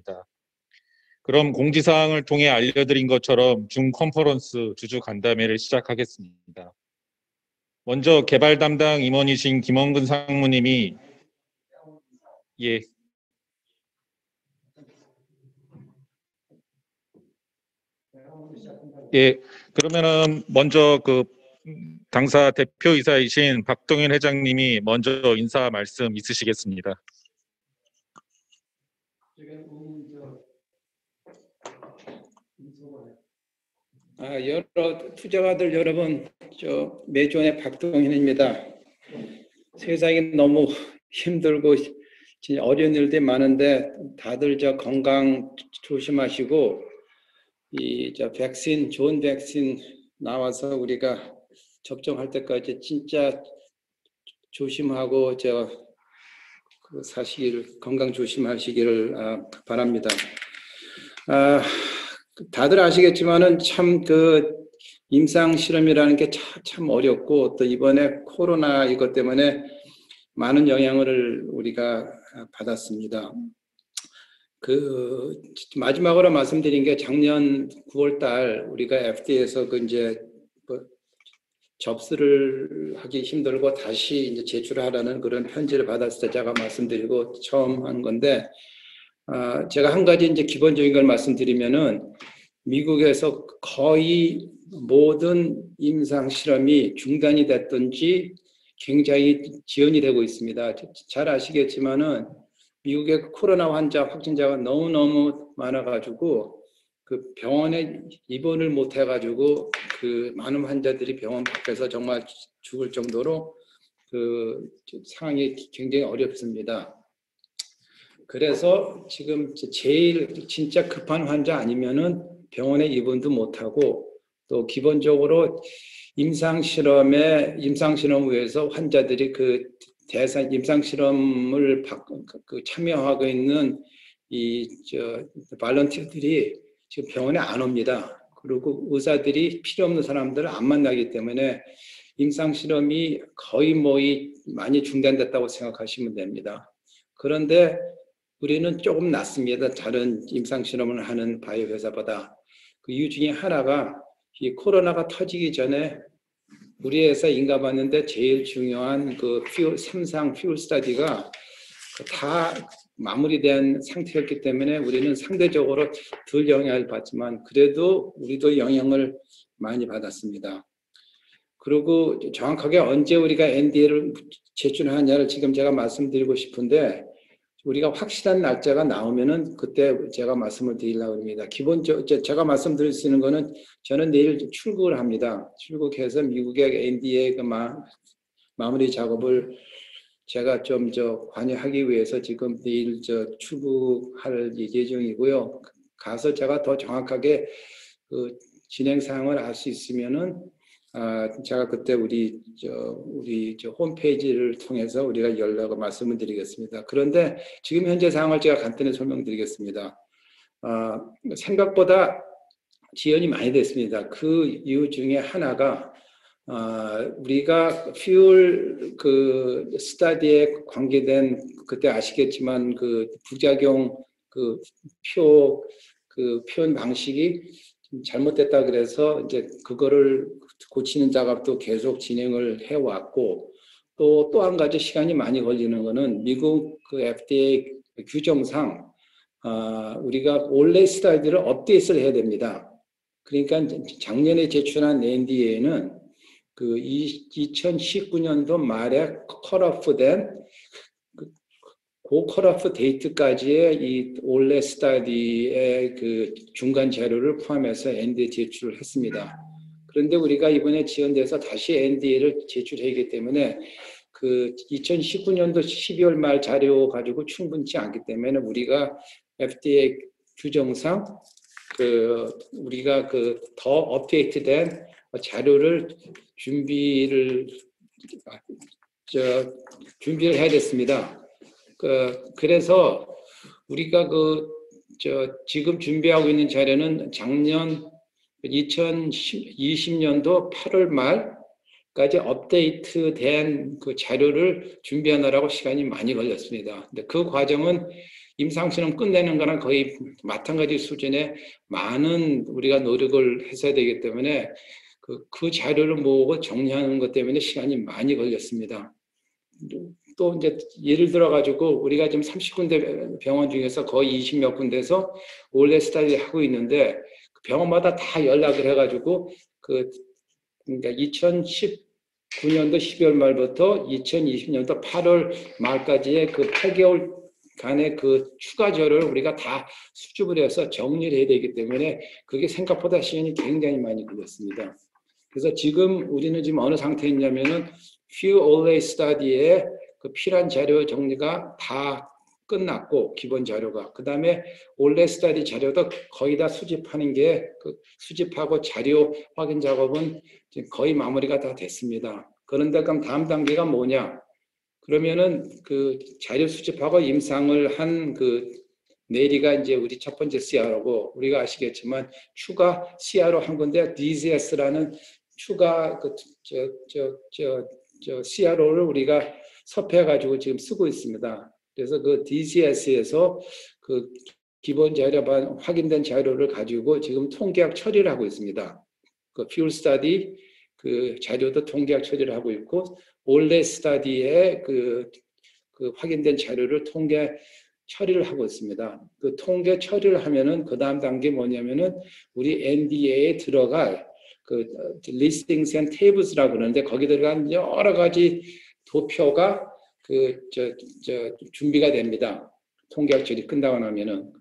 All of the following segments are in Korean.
하겠습니다. 그럼 공지사항을 통해 알려드린 것처럼 줌 컨퍼런스 주주 간담회를 시작하겠습니다. 먼저 개발 담당 임원이신 김원근 상무님이 그러면은 먼저 당사 대표이사이신 박동현 회장님이 먼저 인사 말씀 있으시겠습니다. 여러 투자가들 여러분, 매주원의 박동현입니다. 세상이 너무 힘들고 진짜 어려운 일들이 많은데 다들 건강 조심하시고 백신, 좋은 백신 나와서 우리가 접종할 때까지 진짜 조심하고 건강 조심하시기를 바랍니다. 다들 아시겠지만은 참 임상 실험이라는 게 참 어렵고 또 이번에 코로나 이것 때문에 많은 영향을 우리가 받았습니다. 마지막으로 말씀드린 게 작년 9월 달 우리가 FDA에서 접수를 하기 힘들고 다시 이제 제출하라는 그런 편지를 받았을 때 제가 말씀드리고 처음 한 건데, 제가 한 가지 이제 기본적인 걸 말씀드리면은 미국에서 거의 모든 임상 실험이 중단이 됐든지 굉장히 지연이 되고 있습니다. 잘 아시겠지만은 미국의 코로나 확진자가 너무너무 많아가지고 병원에 입원을 못 해가지고 많은 환자들이 병원 밖에서 정말 죽을 정도로 상황이 굉장히 어렵습니다. 그래서 지금 제일 진짜 급한 환자 아니면은 병원에 입원도 못하고 또 기본적으로 임상 실험을 위해서 환자들이 임상 실험을 참여하고 있는 발런티어들이 지금 병원에 안 옵니다. 그리고 의사들이 필요 없는 사람들을 안 만나기 때문에 임상 실험이 거의 많이 중단됐다고 생각하시면 됩니다. 그런데 우리는 조금 낫습니다. 다른 임상 실험을 하는 바이오 회사보다. 그 이유 중에 하나가 이 코로나가 터지기 전에 우리 회사 인가받는데 제일 중요한 3상 퓨얼 스터디가 다 마무리된 상태였기 때문에 우리는 상대적으로 덜 영향을 받지만 그래도 우리도 영향을 많이 받았습니다. 그리고 정확하게 언제 우리가 NDA를 제출하냐를 지금 제가 말씀드리고 싶은데, 우리가 확실한 날짜가 나오면은 그때 제가 말씀을 드리려고 합니다. 기본적으로 제가 말씀드릴 수 있는 거는 저는 내일 출국을 합니다. 출국해서 미국의 NDA 마무리 작업을 제가 좀 관여하기 위해서 지금 내일 출국할 예정이고요. 가서 제가 더 정확하게 진행 사항을 알 수 있으면은 제가 그때 우리 홈페이지를 통해서 우리가 연락을 말씀을 드리겠습니다. 그런데 지금 현재 상황을 제가 간단히 설명드리겠습니다. 생각보다 지연이 많이 됐습니다. 그 이유 중에 하나가 우리가 퓨얼 스터디에 관계된 그때 아시겠지만 부작용 표현 방식이 잘못됐다 그래서 이제 그거를 고치는 작업도 계속 진행을 해왔고, 또 한 가지 시간이 많이 걸리는 거는 미국 FDA 규정상 우리가 원래 스타일들을 업데이트를 해야 됩니다. 그러니까 작년에 제출한 NDA는 2019년도 말에 컷오프된 컷오프 데이트까지의 이 원래 스터디의 중간 자료를 포함해서 NDA 제출을 했습니다. 그런데 우리가 이번에 지연돼서 다시 NDA를 제출하기 때문에 2019년도 12월 말 자료 가지고 충분치 않기 때문에 우리가 FDA 규정상 우리가 더 업데이트된 자료를 준비를 해야 됐습니다. 그래서 우리가 지금 준비하고 있는 자료는 작년 2020년도 8월 말까지 업데이트된 자료를 준비하느라고 시간이 많이 걸렸습니다. 근데 그 과정은 임상실험 끝내는 거랑 거의 마찬가지 수준의 많은 우리가 노력을 했어야 되기 때문에 그 자료를 모으고 정리하는 것 때문에 시간이 많이 걸렸습니다. 또 이제 예를 들어 가지고 우리가 지금 30군데 병원 중에서 거의 20몇 군데에서 올레 스타디 하고 있는데 병원마다 다 연락을 해가지고 그러니까 2019년도 12월 말부터 2020년도 8월 말까지의 그 8개월 간의 그 추가 자료를 우리가 다 수집을 해서 정리를 해야 되기 때문에 그게 생각보다 시간이 굉장히 많이 걸렸습니다. 그래서 지금 우리는 지금 어느 상태에 있냐면은 few only study의 그 필요한 자료 정리가 다 끝났고 기본 자료가 그 다음에 올레 스타디 자료도 거의 다 수집하는 게 수집하고 자료 확인 작업은 지금 거의 마무리가 다 됐습니다. 그런데 그럼 다음 단계가 뭐냐? 그러면은 그 자료 수집하고 임상을 한 내리가 이제 우리 첫 번째 CRO고 우리가 아시겠지만 추가 CRO 한 건데 DCS라는 추가 CRO를 우리가 섭외해가지고 지금 쓰고 있습니다. 그래서 그 DCS에서 그 기본 자료반 확인된 자료를 가지고 지금 통계학 처리를 하고 있습니다. 그 퓨얼 스타디 그 자료도 통계학 처리를 하고 있고 올레 스타디의 그 확인된 자료를 통계 처리를 하고 있습니다. 그 통계 처리를 하면은 그 다음 단계 뭐냐면은 우리 NDA에 들어갈 그 listings and tables라고 그러는데 거기 들어간 여러 가지 도표가 준비가 됩니다. 통계학 처리 끝나고 나면은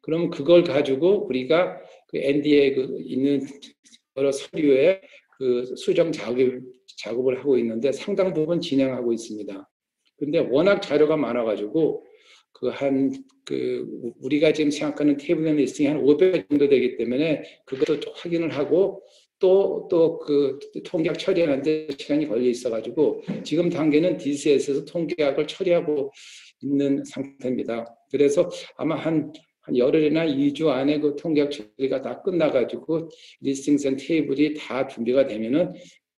그럼 그걸 가지고 우리가 그 NDA에 있는 여러 서류에 그 수정 작업을 하고 있는데 상당 부분 진행하고 있습니다. 근데 워낙 자료가 많아가지고 우리가 지금 생각하는 테이블 리스팅이 한 500 정도 되기 때문에 그것도 확인을 하고 또 그 통계학 처리하는데 시간이 걸려 있어가지고 지금 단계는 DCS에서 통계학을 처리하고 있는 상태입니다. 그래서 아마 한 열흘이나 2주 안에 그 통계학 처리가 다 끝나가지고 리스팅스 앤 테이블이 다 준비가 되면은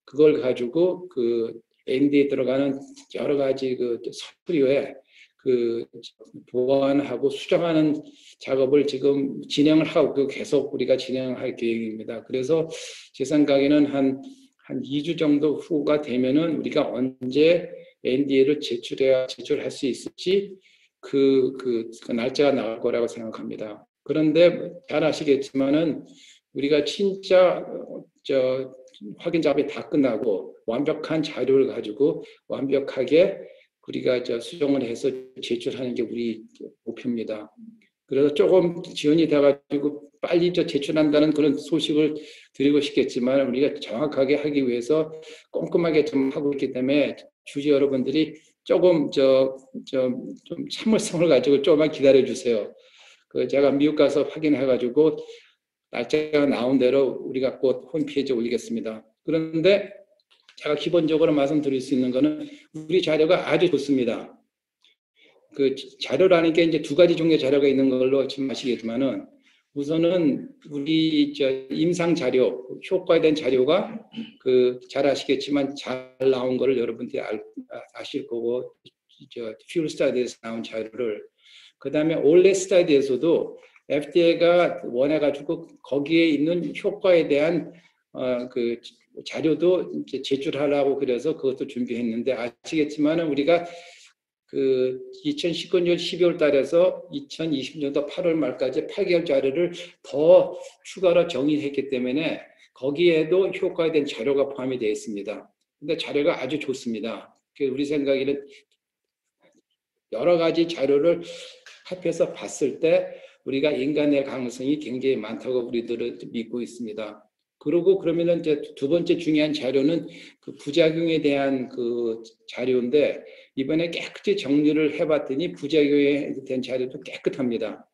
그걸 가지고 그 ND에 들어가는 여러 가지 그 서류에 그 보완하고 수정하는 작업을 지금 진행을 하고 계속 우리가 진행할 계획입니다. 그래서 제 생각에는 한 2주 정도 후가 되면은 우리가 언제 NDA를 제출할 수 있을지 그 날짜가 나올 거라고 생각합니다. 그런데 잘 아시겠지만은 우리가 진짜 확인 작업이 다 끝나고 완벽한 자료를 가지고 완벽하게 우리가 수정을 해서 제출하는 게 우리 목표입니다. 그래서 조금 지연이 돼가지고 빨리 제출한다는 그런 소식을 드리고 싶겠지만 우리가 정확하게 하기 위해서 꼼꼼하게 좀 하고 있기 때문에 주주 여러분들이 조금 좀 참을성을 가지고 조금만 기다려 주세요. 제가 미국 가서 확인해가지고 날짜가 나온 대로 우리가 곧 홈페이지에 올리겠습니다. 그런데 제가 기본적으로 말씀드릴 수 있는 거는 우리 자료가 아주 좋습니다. 그 자료라는 게 이제 두 가지 종류의 자료가 있는 걸로 지금 아시겠지만은 우선은 우리 임상 자료, 효과에 대한 자료가 잘 아시겠지만 잘 나온 거를 여러분들이 아실 거고 퓨얼 스타디에서 나온 자료를 그다음에 올레 스타디에서도 FDA가 원해가지고 거기에 있는 효과에 대한 그 자료도 이제 제출하려고 그래서 그것도 준비했는데 아시겠지만은 우리가 2019년 12월 달에서 2020년도 8월 말까지 8개월 자료를 더 추가로 정의했기 때문에 거기에도 효과에 대한 자료가 포함이 되어 있습니다. 근데 자료가 아주 좋습니다. 우리 생각에는 여러 가지 자료를 합해서 봤을 때 우리가 인간의 가능성이 굉장히 많다고 우리들은 믿고 있습니다. 그러면은 이제 두 번째 중요한 자료는 그 부작용에 대한 그 자료인데 이번에 깨끗이 정리를 해봤더니 부작용에 대한 자료도 깨끗합니다.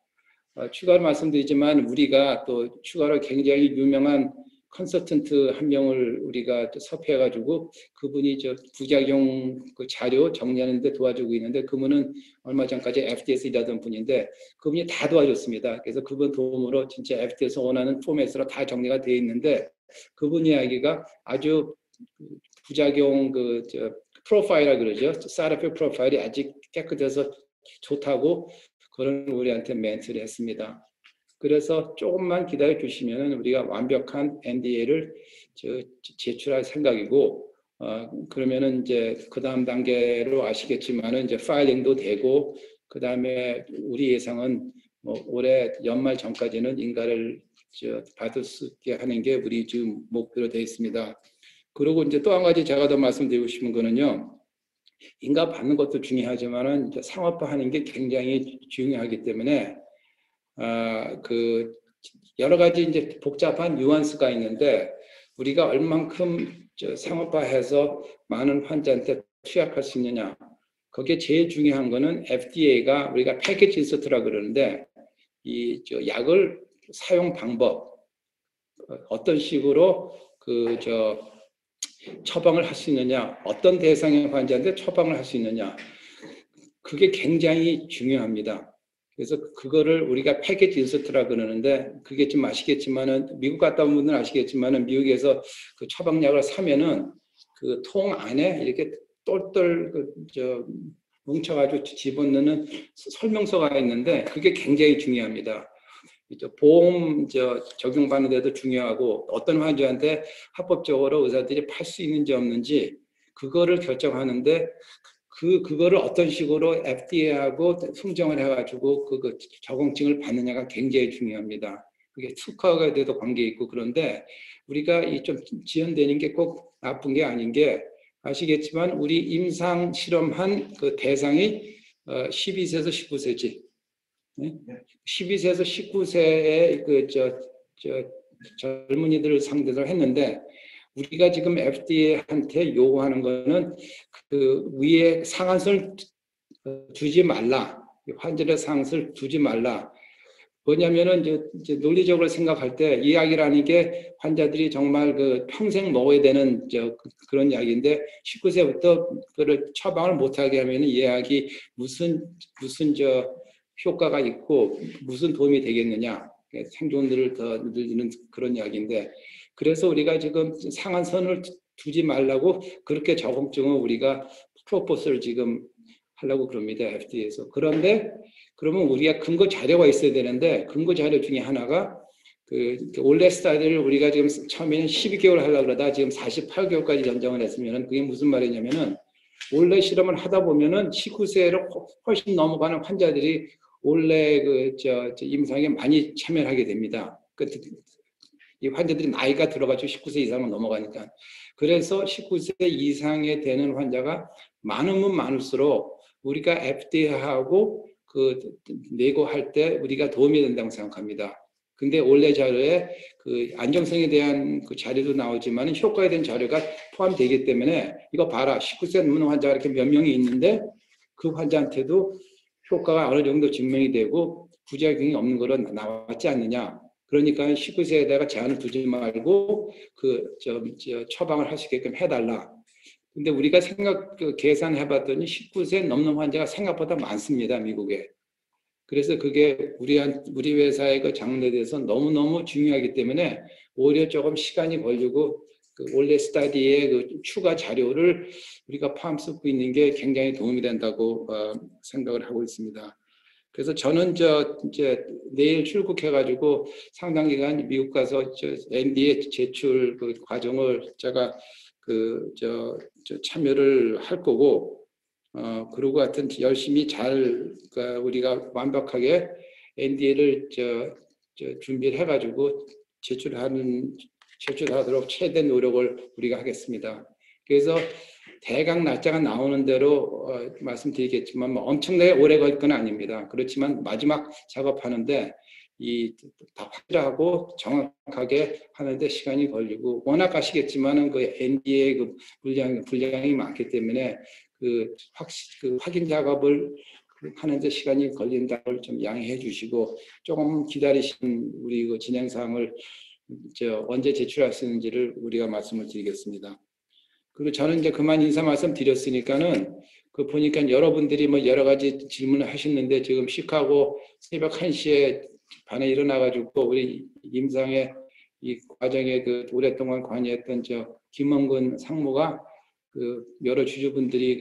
추가로 말씀드리지만 우리가 또 추가로 굉장히 유명한 컨설턴트 한 명을 우리가 섭외해가지고 그분이 부작용 그 자료 정리하는 데 도와주고 있는데 그분은 얼마 전까지 FDA에서 일하던 분인데 그분이 다 도와줬습니다. 그래서 그분 도움으로 진짜 FDA에서 원하는 포맷으로 다 정리가 되어 있는데 그분 이야기가 아주 부작용 프로파일이라 그러죠. 사이드 이펙트 프로파일이 아직 깨끗해서 좋다고 그런 우리한테 멘트를 했습니다. 그래서 조금만 기다려 주시면 우리가 완벽한 NDA를 제출할 생각이고, 그러면은 이제 그 다음 단계로 아시겠지만은 이제 파일링도 되고, 그 다음에 우리 예상은 뭐 올해 연말 전까지는 인가를 받을 수 있게 하는 게 우리 지금 목표로 되어 있습니다. 그리고 이제 또 한 가지 제가 더 말씀드리고 싶은 거는요, 인가 받는 것도 중요하지만은 이제 상업화하는 게 굉장히 중요하기 때문에 그 여러 가지 이제 복잡한 뉘앙스가 있는데 우리가 얼만큼 상업화해서 많은 환자한테 투약할 수 있느냐. 거기에 제일 중요한 거는 FDA가 우리가 패키지 인서트라 그러는데 이 약을 사용 방법 어떤 식으로 처방을 할 수 있느냐, 어떤 대상의 환자한테 처방을 할 수 있느냐, 그게 굉장히 중요합니다. 그래서 그거를 우리가 패키지 인서트라 그러는데 그게 좀 아시겠지만은 미국 갔다 온 분들은 아시겠지만은 미국에서 그 처방약을 사면은 그 통 안에 이렇게 똘똘 뭉쳐가지고 집어넣는 설명서가 있는데 그게 굉장히 중요합니다. 보험 적용받는 데도 중요하고 어떤 환자한테 합법적으로 의사들이 팔 수 있는지 없는지 그거를 결정하는데 그거를 어떤 식으로 FDA하고 흥정을 해가지고 그 적응증을 받느냐가 굉장히 중요합니다. 그게 특허에도 관계 있고 그런데 우리가 이 좀 지연되는 게 꼭 나쁜 게 아닌 게 아시겠지만 우리 임상 실험한 그 대상이 12세에서 19세지. 12세에서 19세의 젊은이들을 상대로 했는데 우리가 지금 FDA한테 요구하는 거는 그 위에 상한선을 두지 말라. 환자의 상한선을 두지 말라. 뭐냐면은 이제 논리적으로 생각할 때 이 약이라는 게 환자들이 정말 그 평생 먹어야 되는 그런 약인데 19세부터 그를 처방을 못하게 하면은 이 약이 무슨 효과가 있고 무슨 도움이 되겠느냐. 생존들을 더 늘리는 그런 약인데 그래서 우리가 지금 상한선을 두지 말라고 그렇게 적응증을 우리가 프로포스를 지금 하려고 그럽니다. FDA에서. 그런데 그러면 우리가 근거 자료가 있어야 되는데 근거 자료 중에 하나가 그 올레 스타디를 우리가 지금 처음에는 12개월 하려고 그러다 지금 48개월까지 연장을 했으면 그게 무슨 말이냐면은 올레 실험을 하다 보면은 19세로 훨씬 넘어가는 환자들이 올레 임상에 많이 참여를 하게 됩니다. 이 환자들이 나이가 들어가지고 19세 이상은 넘어가니까. 그래서 19세 이상에 되는 환자가 많으면 많을수록 우리가 FDA하고 내고할 때 우리가 도움이 된다고 생각합니다. 근데 올해 자료에 그 안정성에 대한 그 자료도 나오지만 효과에 대한 자료가 포함되기 때문에 이거 봐라. 19세 넘는 환자가 이렇게 몇 명이 있는데 그 환자한테도 효과가 어느 정도 증명이 되고 부작용이 없는 거로 나왔지 않느냐. 그러니까 19세에다가 제한을 두지 말고 처방을 할 수 있게끔 해달라. 근데 우리가 계산해봤더니 19세 넘는 환자가 생각보다 많습니다, 미국에. 그래서 그게 우리 회사의 그 장르에 대해서 너무너무 중요하기 때문에 오히려 조금 시간이 걸리고 올해 스타디의 그 추가 자료를 우리가 포함시키고 있는 게 굉장히 도움이 된다고 생각을 하고 있습니다. 그래서 저는 이제 내일 출국해가지고 상당 기간 미국 가서 NDA 제출 그 과정을 제가 참여를 할 거고, 그리고 하여튼 열심히 우리가 완벽하게 NDA를 준비를 해가지고 제출하도록 최대 노력을 우리가 하겠습니다. 그래서 대강 날짜가 나오는 대로 말씀드리겠지만 뭐 엄청나게 오래 걸릴 건 아닙니다. 그렇지만 마지막 작업하는데 다 확실하고 정확하게 하는데 시간이 걸리고 워낙 아시겠지만은 그 NDA 그 분량이 많기 때문에 그 확인 작업을 하는데 시간이 걸린다는 걸 좀 양해해 주시고 조금 기다리신 우리 그 진행 사항을 언제 제출할 수 있는지를 우리가 말씀을 드리겠습니다. 그리고 저는 이제 그만 인사 말씀 드렸으니까는 보니까 여러분들이 뭐 여러 가지 질문을 하셨는데 지금 시카고 새벽 1시에 반에 일어나가지고 우리 임상의 이 과정에 오랫동안 관여했던 김원근 상무가 여러 주주분들이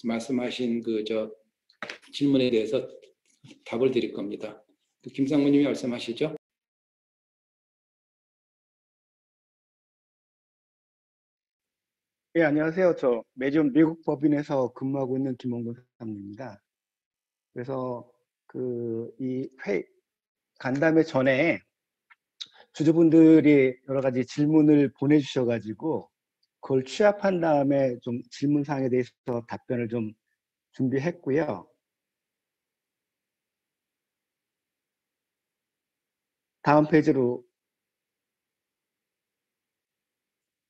말씀하신 질문에 대해서 답을 드릴 겁니다. 김 상무님이 말씀하시죠. 예, 안녕하세요. 저 매주 미국 법인에서 근무하고 있는 김원근 사장입니다. 그래서 이 간담회 전에 주주분들이 여러 가지 질문을 보내주셔가지고 그걸 취합한 다음에 좀 질문 사항에 대해서 답변을 좀 준비했고요. 다음 페이지로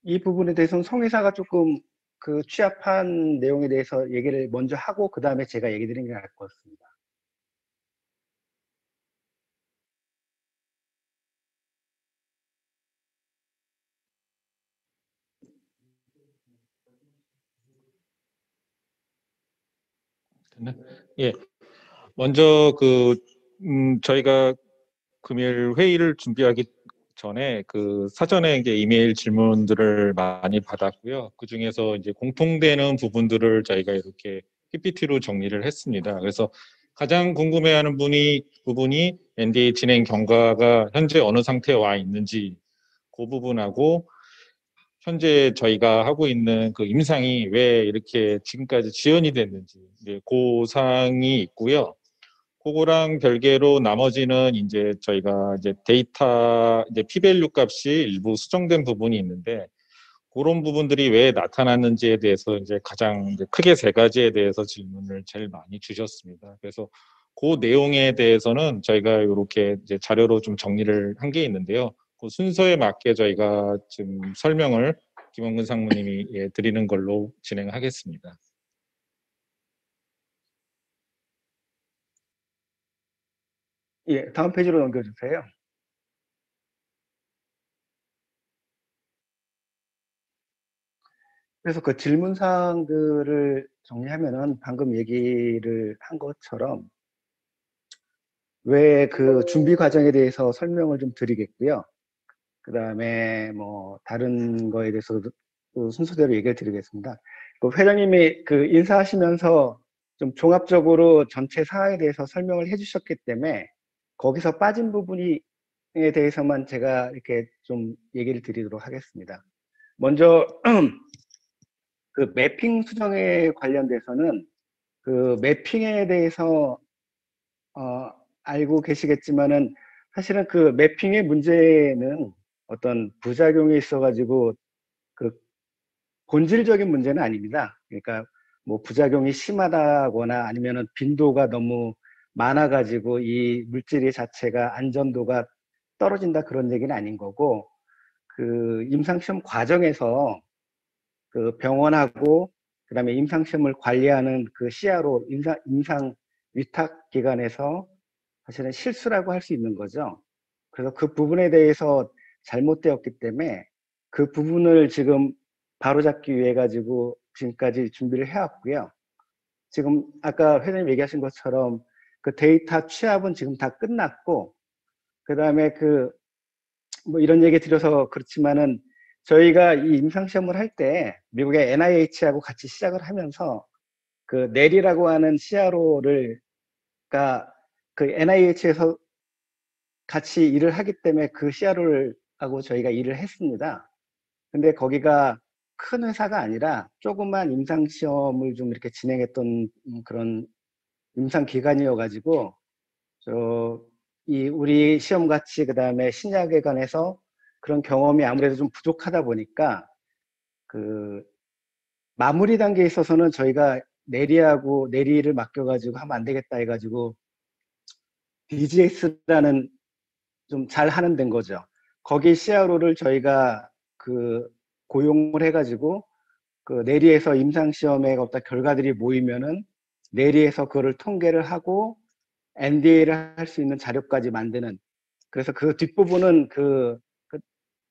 이 부분에 대해서는 송이사가 조금 그 취합한 내용에 대해서 얘기를 먼저 하고 그 다음에 제가 얘기 드리는 게 나을 것 같습니다. 예, 먼저 저희가 금일 회의를 준비하기 전에 사전에 이제 이메일 질문들을 많이 받았고요. 그 중에서 이제 공통되는 부분들을 저희가 이렇게 PPT로 정리를 했습니다. 그래서 가장 궁금해하는 부분이 NDA 진행 경과가 현재 어느 상태에 와 있는지 그 부분하고 현재 저희가 하고 있는 그 임상이 왜 이렇게 지금까지 지연이 됐는지 그 사항이 있고요. 그거랑 별개로 나머지는 이제 저희가 이제 데이터 이제 p-value 값이 일부 수정된 부분이 있는데 그런 부분들이 왜 나타났는지에 대해서 이제 가장 이제 크게 세 가지에 대해서 질문을 제일 많이 주셨습니다. 그래서 그 내용에 대해서는 저희가 이렇게 이제 자료로 좀 정리를 한 게 있는데요. 그 순서에 맞게 저희가 지금 설명을 김원근 상무님이 드리는 걸로 진행하겠습니다. 예, 다음 페이지로 넘겨주세요. 그래서 그 질문 사항들을 정리하면은 방금 얘기를 한 것처럼 왜 그 준비 과정에 대해서 설명을 좀 드리겠고요. 그 다음에 뭐 다른 거에 대해서도 그 순서대로 얘기를 드리겠습니다. 그 회장님이 그 인사하시면서 좀 종합적으로 전체 사항에 대해서 설명을 해주셨기 때문에 거기서 빠진 부분에 대해서만 제가 이렇게 좀 얘기를 드리도록 하겠습니다. 먼저 그 매핑 수정에 관련돼서는 그 매핑에 대해서 알고 계시겠지만은 사실은 그 매핑의 문제는 어떤 부작용이 있어가지고 그 본질적인 문제는 아닙니다. 그러니까 뭐 부작용이 심하다거나 아니면은 빈도가 너무 많아가지고 이 물질 자체가 안전도가 떨어진다 그런 얘기는 아닌 거고 그 임상시험 과정에서 그 병원하고 그다음에 임상시험을 관리하는 그 CRO 임상 위탁 기관에서 사실은 실수라고 할 수 있는 거죠. 그래서 그 부분에 대해서 잘못되었기 때문에 그 부분을 지금 바로잡기 위해 가지고 지금까지 준비를 해왔고요. 지금 아까 회장님 얘기하신 것처럼 그 데이터 취합은 지금 다 끝났고 그다음에 그 뭐 이런 얘기 드려서 그렇지만은 저희가 이 임상시험을 할 때 미국의 NIH하고 같이 시작을 하면서 그 넬이라고 하는 CRO를 그 NIH에서 같이 일을 하기 때문에 그 CRO를 하고 저희가 일을 했습니다. 근데 거기가 큰 회사가 아니라 조그만 임상시험을 좀 이렇게 진행했던 그런 임상기관이어가지고 우리 시험같이 그 다음에 신약에 관해서 그런 경험이 아무래도 좀 부족하다 보니까 그 마무리 단계에 있어서는 저희가 내리를 맡겨가지고 하면 안 되겠다 해가지고 DGS라는 좀 잘 하는 데인 거죠. 거기 CRO를 저희가 그 고용을 해가지고 그 내리에서 임상시험의 어떤 결과들이 모이면은 내리에서 그거를 통계를 하고 NDA를 할 수 있는 자료까지 만드는 그래서 그 뒷부분은 그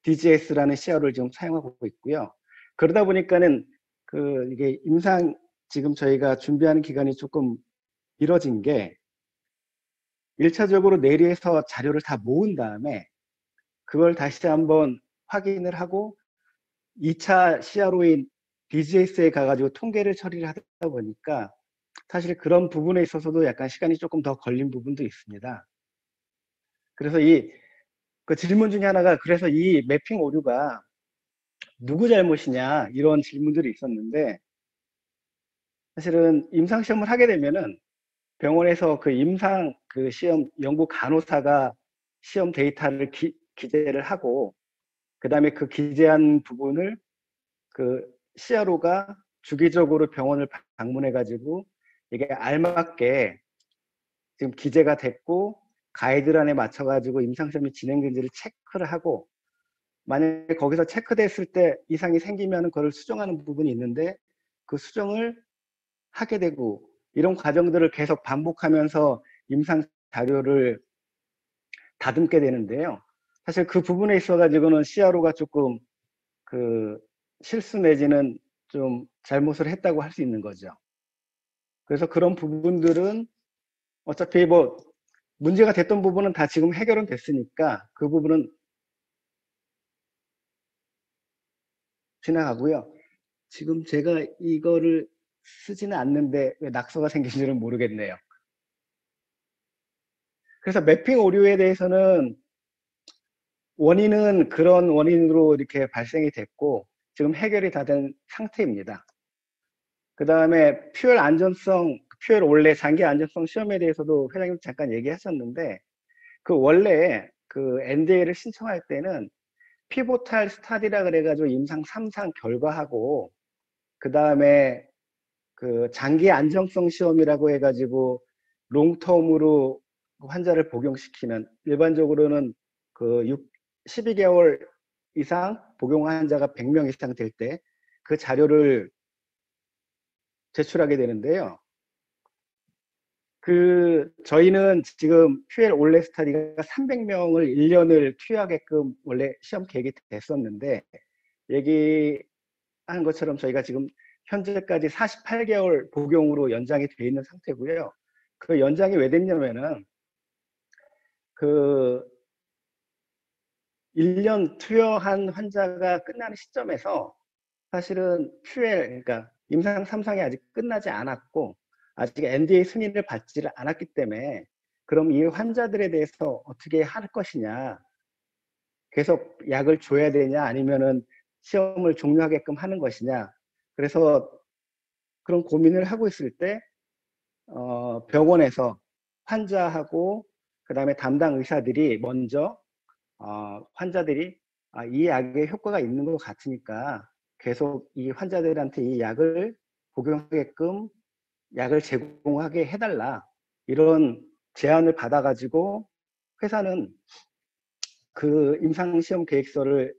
DGS라는 CRO를 지금 사용하고 있고요. 그러다 보니까는 이게 지금 저희가 준비하는 기간이 조금 길어진 게 1차적으로 내리에서 자료를 다 모은 다음에 그걸 다시 한번 확인을 하고 2차 CRO인 DGS에 가가지고 통계를 처리를 하다 보니까 사실 그런 부분에 있어서도 약간 시간이 조금 더 걸린 부분도 있습니다. 그래서 그 질문 중에 하나가, 그래서 이 매핑 오류가 누구 잘못이냐, 이런 질문들이 있었는데, 사실은 임상 시험을 하게 되면은 병원에서 그 임상 그 시험 연구 간호사가 시험 데이터를 기재를 하고, 그 다음에 그 기재한 부분을 그 CRO가 주기적으로 병원을 방문해 가지고 이게 알맞게 지금 기재가 됐고 가이드라인에 맞춰 가지고 임상시험이 진행된지를 체크를 하고, 만약에 거기서 체크됐을 때 이상이 생기면 그걸 수정하는 부분이 있는데, 그 수정을 하게 되고, 이런 과정들을 계속 반복하면서 임상 자료를 다듬게 되는데요. 사실 그 부분에 있어 가지고는 CRO가 조금 그 실수 내지는 좀 잘못을 했다고 할 수 있는 거죠. 그래서 그런 부분들은 어차피 뭐 문제가 됐던 부분은 다 지금 해결은 됐으니까 그 부분은 지나가고요. 지금 제가 이거를 쓰지는 않는데 왜 낙서가 생긴지는 모르겠네요. 그래서 매핑 오류에 대해서는 원인은 그런 원인으로 이렇게 발생이 됐고 지금 해결이 다 된 상태입니다. 그 다음에 퓨엘 원래 장기 안전성 시험에 대해서도 회장님 잠깐 얘기하셨는데, 그 원래 그 NDA를 신청할 때는 피보탈 스타디라 그래가지고 임상 3상 결과하고, 그 다음에 그 장기 안정성 시험이라고 해가지고 롱텀으로 환자를 복용시키는, 일반적으로는 그 12개월 이상 복용 환자가 100명 이상 될 때 그 자료를 제출하게 되는데요. 저희는 지금 퓨엘 올레 스타디가 300명을 1년을 투여하게끔 원래 시험 계획이 됐었는데, 얘기한 것처럼 저희가 지금 현재까지 48개월 복용으로 연장이 돼 있는 상태고요. 그 연장이 왜 됐냐면은 그 1년 투여한 환자가 끝나는 시점에서 사실은 그러니까 임상 3상이 아직 끝나지 않았고 아직 NDA 승인을 받지를 않았기 때문에, 그럼 이 환자들에 대해서 어떻게 할 것이냐, 계속 약을 줘야 되냐 아니면은 시험을 종료하게끔 하는 것이냐, 그래서 그런 고민을 하고 있을 때 병원에서 환자하고 그 다음에 담당 의사들이 먼저 환자들이 이 약에 효과가 있는 것 같으니까 계속 이 환자들한테 이 약을 복용하게끔 약을 제공하게 해달라, 이런 제안을 받아가지고 회사는 그 임상시험 계획서를,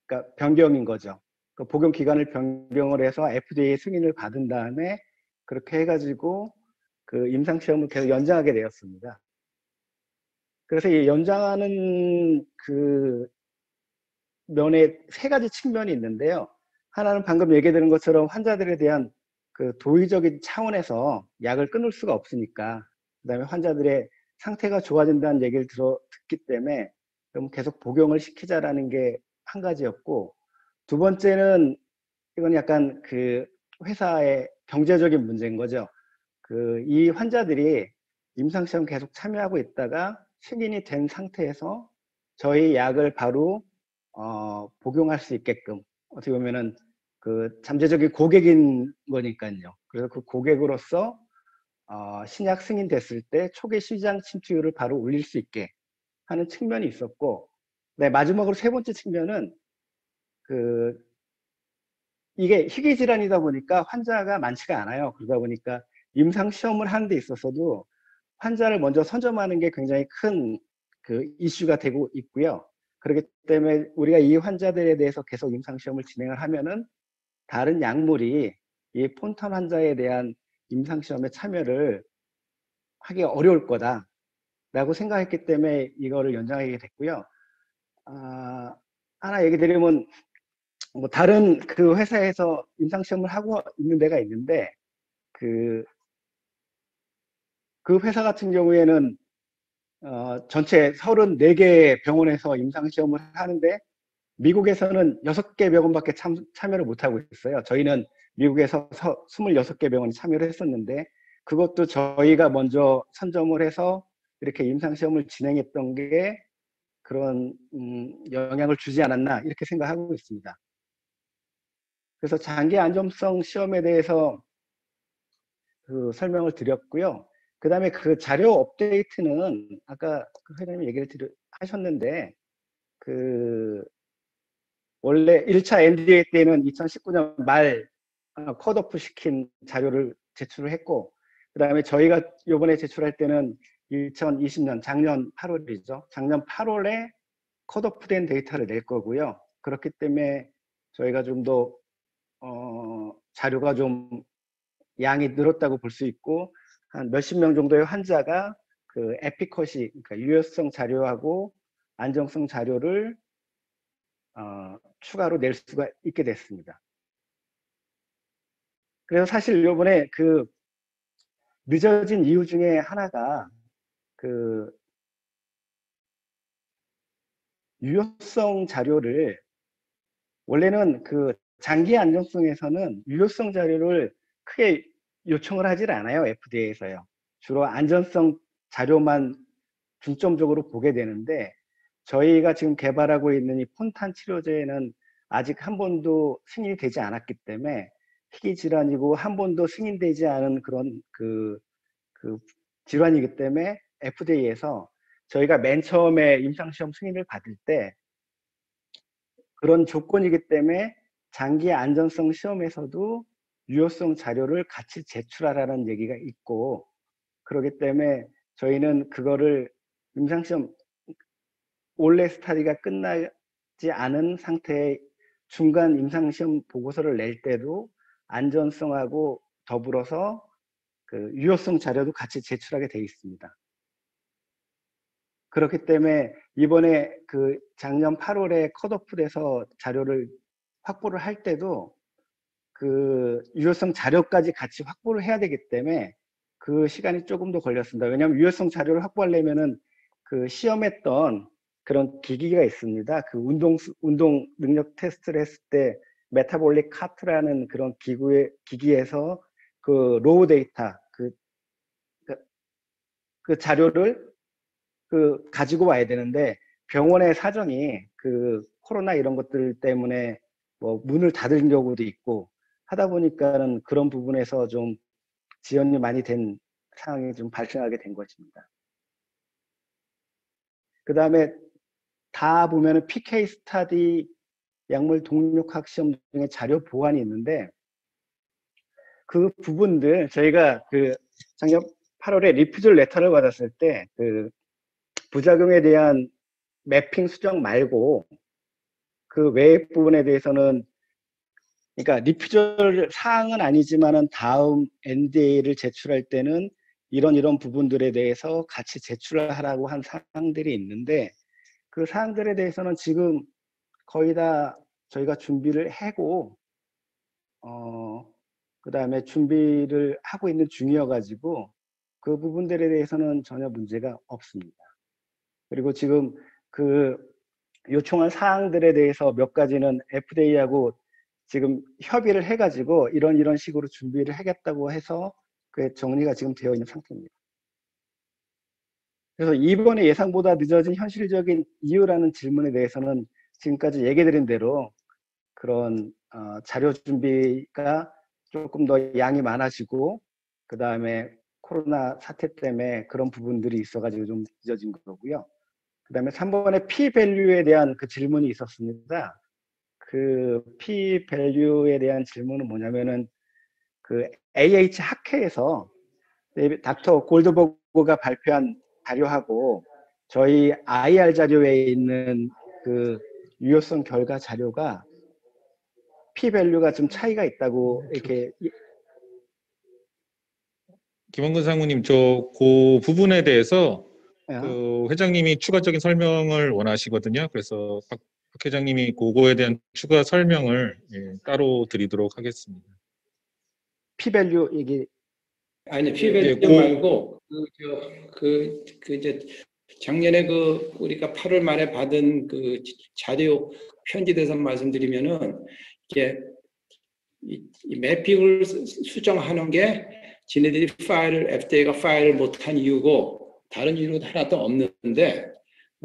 그러니까 변경인 거죠. 그 복용 기간을 변경을 해서 FDA 승인을 받은 다음에 그렇게 해가지고 그 임상시험을 계속 연장하게 되었습니다. 그래서 이 연장하는 그 면에 세 가지 측면이 있는데요. 하나는 방금 얘기 드린 것처럼 환자들에 대한 그 도의적인 차원에서 약을 끊을 수가 없으니까, 그다음에 환자들의 상태가 좋아진다는 얘기를 듣기 때문에 그럼 계속 복용을 시키자라는 게 한 가지였고, 두 번째는 이건 약간 그 회사의 경제적인 문제인 거죠. 이 환자들이 임상시험 계속 참여하고 있다가 승인이 된 상태에서 저희 약을 바로 복용할 수 있게끔, 어떻게 보면은 그 잠재적인 고객인 거니까요. 그래서 그 고객으로서 신약 승인됐을 때 초기 시장 침투율을 바로 올릴 수 있게 하는 측면이 있었고, 네, 마지막으로 세 번째 측면은 이게 희귀 질환이다 보니까 환자가 많지가 않아요. 그러다 보니까 임상 시험을 하는 데 있어서도 환자를 먼저 선점하는 게 굉장히 큰 그 이슈가 되고 있고요. 그렇기 때문에 우리가 이 환자들에 대해서 계속 임상 시험을 진행을 하면은 다른 약물이 이 폰탐 환자에 대한 임상 시험에 참여를 하기 어려울 거다라고 생각했기 때문에 이거를 연장하게 됐고요. 하나 얘기 드리면, 뭐 다른 그 회사에서 임상 시험을 하고 있는 데가 있는데, 그 회사 같은 경우에는 전체 34개 병원에서 임상시험을 하는데 미국에서는 6개 병원밖에 참여를 못하고 있어요. 저희는 미국에서 26개 병원이 참여를 했었는데 그것도 저희가 먼저 선점을 해서 이렇게 임상시험을 진행했던 게 그런 영향을 주지 않았나 이렇게 생각하고 있습니다. 그래서 장기 안정성 시험에 대해서 그 설명을 드렸고요. 그 다음에 그 자료 업데이트는 아까 그 회장님 얘기를 하셨는데 그 원래 1차 NDA 때는 2019년 말 컷오프 시킨 자료를 제출을 했고 그 다음에 저희가 이번에 제출할 때는 2020년 작년 8월이죠. 작년 8월에 컷오프된 데이터를 낼 거고요. 그렇기 때문에 저희가 좀 더 자료가 좀 양이 늘었다고 볼 수 있고 한 몇십 명 정도의 환자가 그 에피컷이 그러니까 유효성 자료하고 안정성 자료를 추가로 낼 수가 있게 됐습니다. 그래서 사실 이번에 그 늦어진 이유 중에 하나가 그 유효성 자료를 원래는 그 장기 안정성에서는 유효성 자료를 크게 요청을 하질 않아요. FDA에서요. 주로 안전성 자료만 중점적으로 보게 되는데 저희가 지금 개발하고 있는 이 폰탄 치료제는 아직 한 번도 승인이 되지 않았기 때문에 희귀 질환이고 한 번도 승인되지 않은 그런 그 질환이기 때문에 FDA에서 저희가 맨 처음에 임상시험 승인을 받을 때 그런 조건이기 때문에 장기 안전성 시험에서도 유효성 자료를 같이 제출하라는 얘기가 있고 그렇기 때문에 저희는 그거를 임상시험 올해 스타디가 끝나지 않은 상태의 중간 임상시험 보고서를 낼 때도 안전성하고 더불어서 그 유효성 자료도 같이 제출하게 되어 있습니다. 그렇기 때문에 이번에 그 작년 8월에 컷오프돼서 자료를 확보를 할 때도 그 유효성 자료까지 같이 확보를 해야 되기 때문에 그 시간이 조금 더 걸렸습니다. 왜냐하면 유효성 자료를 확보하려면은 그 시험했던 그런 기기가 있습니다. 그 운동 능력 테스트를 했을 때 메타볼릭 카트라는 그런 기기에서 그 로우 데이터 그 자료를 그 가지고 와야 되는데 병원의 사정이 그 코로나 이런 것들 때문에 뭐 문을 닫은 경우도 있고 하다 보니까는 그런 부분에서 좀 지연이 많이 된 상황이 좀 발생하게 된 것입니다. 그 다음에 다 보면은 PK 스타디 약물 동력학 시험 중에 자료 보완이 있는데 그 부분들 저희가 그 작년 8월에 리퓨전 레터를 받았을 때 그 부작용에 대한 매핑 수정 말고 그 외의 부분에 대해서는 그러니까 리퓨전 사항은 아니지만은 다음 NDA를 제출할 때는 이런 부분들에 대해서 같이 제출하라고 한 사항들이 있는데 그 사항들에 대해서는 지금 거의 다 저희가 준비를 하고 그다음에 준비를 하고 있는 중이어가지고 그 부분들에 대해서는 전혀 문제가 없습니다. 그리고 지금 그 요청한 사항들에 대해서 몇 가지는 FDA하고 지금 협의를 해가지고 이런 식으로 준비를 하겠다고 해서 그 정리가 지금 되어 있는 상태입니다. 그래서 이번에 예상보다 늦어진 현실적인 이유라는 질문에 대해서는 지금까지 얘기드린 대로 그런 자료 준비가 조금 더 양이 많아지고 그 다음에 코로나 사태 때문에 그런 부분들이 있어가지고 좀 늦어진 거고요. 그 다음에 3번에 P-밸류에 대한 그 질문이 있었습니다. 그 P-밸류에 대한 질문은 뭐냐면은 그 AH 학회에서 닥터 골드버그가 발표한 자료하고 저희 IR 자료에 있는 그 유효성 결과 자료가 P-밸류가 좀 차이가 있다고 이렇게 김원근 상무님, 그 부분에 대해서 어, 그 회장님이 추가적인 설명을 원하시거든요. 그래서 박 회장님이 그거에 대한 추가 설명을 따로 드리도록 하겠습니다. P-밸류 얘기 아니, 피밸류 말고, 이제 작년에 그 우리가 8월 말에 받은 그 자료 편지 대선 말씀드리면은 이게 이 매핑을 수정하는 게 지네들이 FDA가 파일을 못한 이유고 다른 이유는 하나도 없는데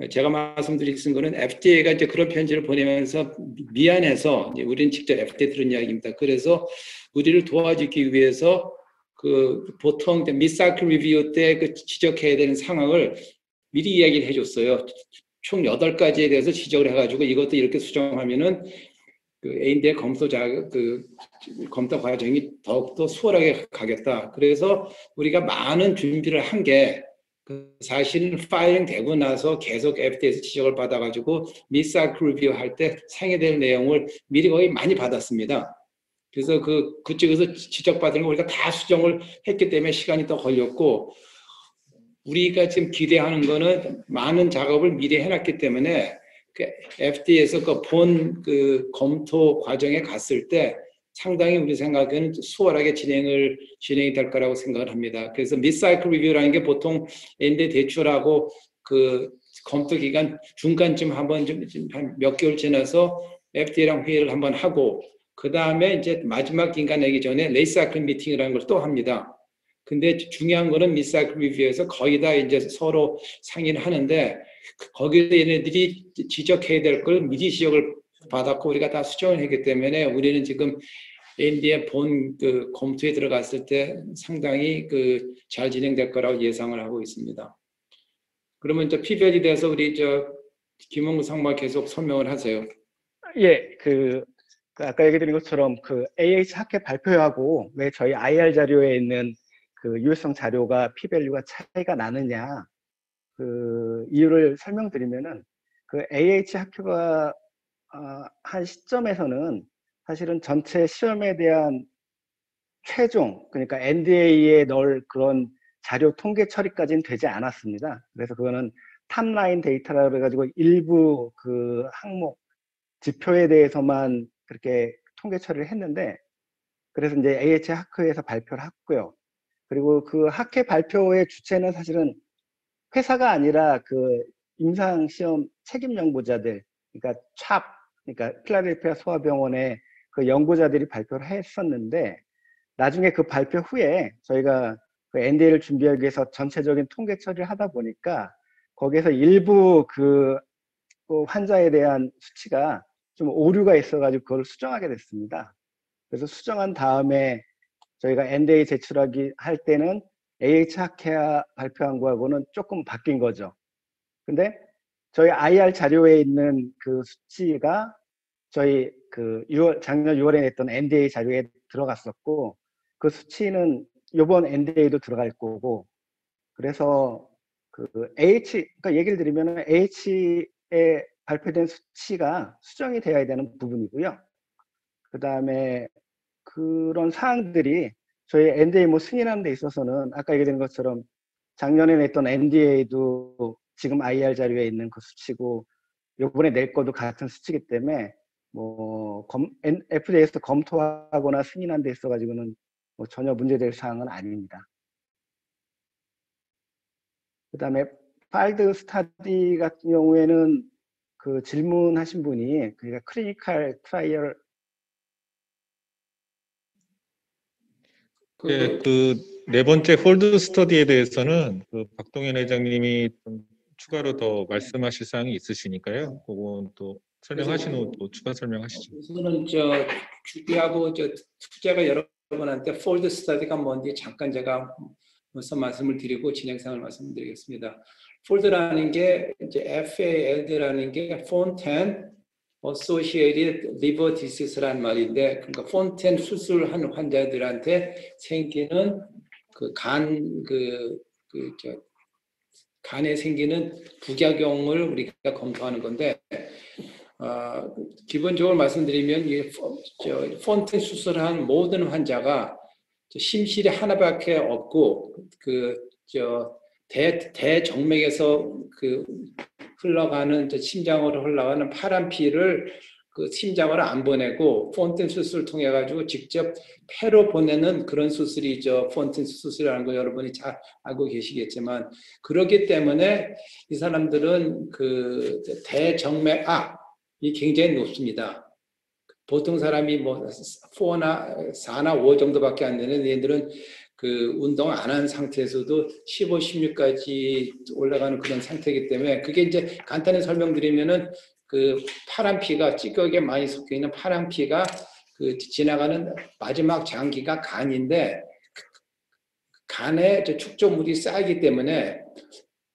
제가 말씀드린 거는 FDA가 이제 그런 편지를 보내면서 미안해서 이제 우리는 직접 FDA 들은 이야기입니다. 그래서 우리를 도와주기 위해서 그 보통 미사이클 리뷰 때 그 지적해야 되는 상황을 미리 이야기를 해줬어요. 총 8가지에 대해서 지적을 해가지고 이것도 이렇게 수정하면은 그 ANDA 검토 과정이 더욱더 수월하게 가겠다. 그래서 우리가 많은 준비를 한 게 사실은 파일링 되고 나서 계속 FDA에서 지적을 받아가지고 미사이클 리뷰 할 때 상의될 내용을 미리 거의 많이 받았습니다. 그래서 그쪽에서 지적받은 거 우리가 다 수정을 했기 때문에 시간이 더 걸렸고 우리가 지금 기대하는 거는 많은 작업을 미리 해놨기 때문에 그 FDA에서 그 검토 과정에 갔을 때 상당히 우리 생각에는 수월하게 진행이 될 거라고 생각을 합니다. 그래서 미사이클 리뷰라는 게 보통 NDA 제출하고 그 검토 기간 중간쯤 한번 한 몇 개월 지나서 FDA랑 회의를 한번 하고 그 다음에 이제 마지막 기간 내기 전에 레이사이클 미팅이라는 걸 또 합니다. 근데 중요한 거는 미사이클 리뷰에서 거의 다 이제 서로 상의를 하는데 거기서 얘네들이 지적해야 될 걸 미리 지적을 받았고 우리가 다 수정을 했기 때문에 우리는 지금 NDA 본 그 검토에 들어갔을 때 상당히 그 잘 진행될 거라고 예상을 하고 있습니다. 그러면 이제 피별에 대해서 우리 김홍구 상무가 계속 설명을 하세요. 예, 아까 얘기 드린 것처럼 그 AH 학회 발표하고 왜 저희 IR 자료에 있는 그 유효성 자료가 P-밸류가 차이가 나느냐 그 이유를 설명드리면은 그 AH 학회가 한 시점에서는 사실은 전체 시험에 대한 최종 그러니까 NDA에 넣을 그런 자료 통계 처리까지는 되지 않았습니다. 그래서 그거는 탑라인 데이터라 그래가지고 일부 그 항목 지표에 대해서만 그렇게 통계 처리를 했는데 그래서 이제 AH 학회에서 발표를 했고요. 그리고 그 학회 발표의 주체는 사실은 회사가 아니라 그 임상시험 책임 연구자들, 그러니까 찹, 그러니까 필라델피아 소아병원의 그 연구자들이 발표를 했었는데 나중에 그 발표 후에 저희가 그 NDA를 준비하기 위해서 전체적인 통계 처리를 하다 보니까 거기에서 일부 그 환자에 대한 수치가 좀 오류가 있어가지고 그걸 수정하게 됐습니다. 그래서 수정한 다음에 저희가 NDA 제출하기 할 때는 AH 학회가 발표한 거하고는 조금 바뀐 거죠. 근데 저희 IR 자료에 있는 그 수치가 저희 그 작년 6월에 냈던 NDA 자료에 들어갔었고 그 수치는 이번 NDA도 들어갈 거고 그래서 그 그러니까 얘기를 드리면 H에 발표된 수치가 수정이 되어야 되는 부분이고요. 그 다음에 그런 사항들이 저희 NDA 승인하는 데 있어서는 아까 얘기된 것처럼 작년에 냈던 NDA도 지금 IR 자료에 있는 그 수치고 요번에 낼 것도 같은 수치이기 때문에 FDA에서 검토하거나 승인한 데 있어가지고는 전혀 문제될 사항은 아닙니다. 그 다음에 파일드 스타디 같은 경우에는 그 질문하신 분이 그러니까 클리니컬 트라이얼 그 네 번째 폴드 스터디에 대해서는 그 박동현 회장님이 좀 추가로 더 말씀하실 사항이 있으시니까요. 그건 또 설명하신 후 또 추가 설명하시죠. 우선은 주기하고 투자가 여러분한테 폴드 스터디가 뭔지 잠깐 제가 우선 말씀을 드리고 진행상을 말씀드리겠습니다. 폴드라는 게 이제 FALD라는 게 Fontan Associated Liver Disease라는 말인데, 그러니까 폰텐 수술한 환자들한테 생기는 간에 생기는 부작용을 우리가 검토하는 건데, 기본적으로 말씀드리면 이 폰텐 수술한 모든 환자가 심실이 하나밖에 없고 대정맥에서 흘러가는 심장으로 흘러가는 파란 피를 그 심장으로 안 보내고 폰텐 수술을 통해 가지고 직접 폐로 보내는 그런 수술이죠. 폰텐 수술이라는 거 여러분이 잘 알고 계시겠지만 그렇기 때문에 이 사람들은 그 대정맥압이 굉장히 높습니다. 보통 사람이 뭐 4나 5 정도밖에 안 되는 얘들은 그 운동 안 한 상태에서도 15, 16까지 올라가는 그런 상태이기 때문에 그게 이제 간단히 설명드리면은 그 파란 피가 찌꺼기에 많이 섞여 있는 파란 피가 그 지나가는 마지막 장기가 간인데 간에 축조물이 쌓이기 때문에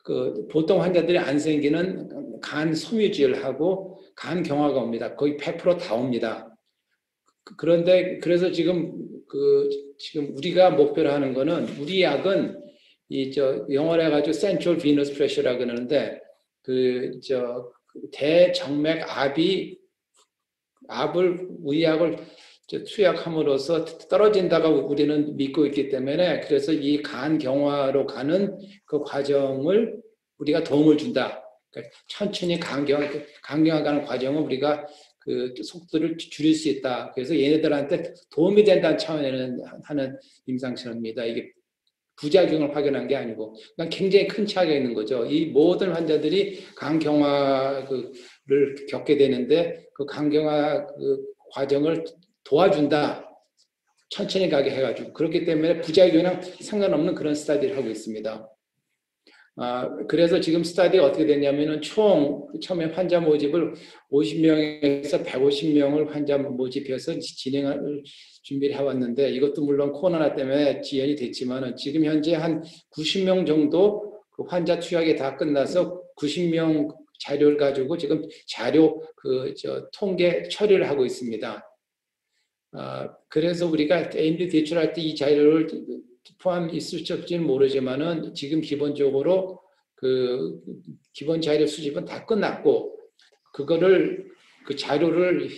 그 보통 환자들이 안 생기는 간 섬유질 하고 간 경화가 옵니다. 거의 100%다 옵니다. 그런데 그래서 지금 우리가 목표로 하는 거는 우리 약은 영어로 해가지고 Central Venous Pressure라고 그러는데 대정맥 압을 우리 약을 투약함으로써 떨어진다고 우리는 믿고 있기 때문에 그래서 이 간 경화로 가는 그 과정을 우리가 도움을 준다. 그러니까 천천히 간 경화 가는 과정을 우리가 그 속도를 줄일 수 있다. 그래서 얘네들한테 도움이 된다는 차원에는 하는 임상실험입니다. 이게 부작용을 확인한 게 아니고 그러니까 굉장히 큰 차이가 있는 거죠. 이 모든 환자들이 간 경화를 겪게 되는데 그 간 경화 그 과정을 도와준다. 천천히 가게 해가지고 그렇기 때문에 부작용이랑 상관없는 그런 스타디를 하고 있습니다. 그래서 지금 스타디가 어떻게 됐냐면은 처음에 환자 모집을 50명에서 150명을 환자 모집해서 진행할 준비를 해왔는데 이것도 물론 코로나 때문에 지연이 됐지만은 지금 현재 한 90명 정도 그 환자 투약이 다 끝나서 90명 자료를 가지고 지금 자료 통계 처리를 하고 있습니다. 그래서 우리가 AMD 제출할 때 이 자료를 포함 있을지 없지는 모르지만은 지금 기본적으로 그 기본 자료 수집은 다 끝났고 그거를 그 자료를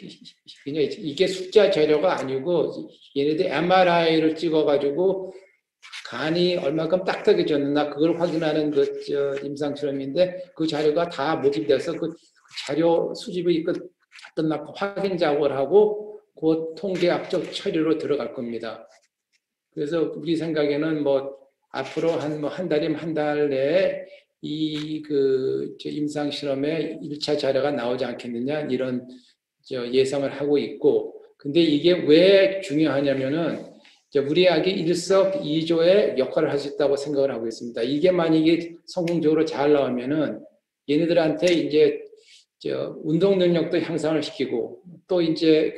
그냥 이게 숫자 자료가 아니고 얘네들 MRI를 찍어가지고 간이 얼마큼 딱딱해졌나 그걸 확인하는 임상 실험인데 그 자료가 다 모집돼서 그 자료 수집이 끝났고 확인 작업을 하고 곧 통계학적 처리로 들어갈 겁니다. 그래서 우리 생각에는 뭐 앞으로 한 달이면 한 달 내에 이 임상 실험의 1차 자료가 나오지 않겠느냐 이런 예상을 하고 있고 근데 이게 왜 중요하냐면은 우리 약이 일석이조의 역할을 할 수 있다고 생각을 하고 있습니다. 이게 만약에 성공적으로 잘 나오면은 얘네들한테 이제 운동 능력도 향상을 시키고 또 이제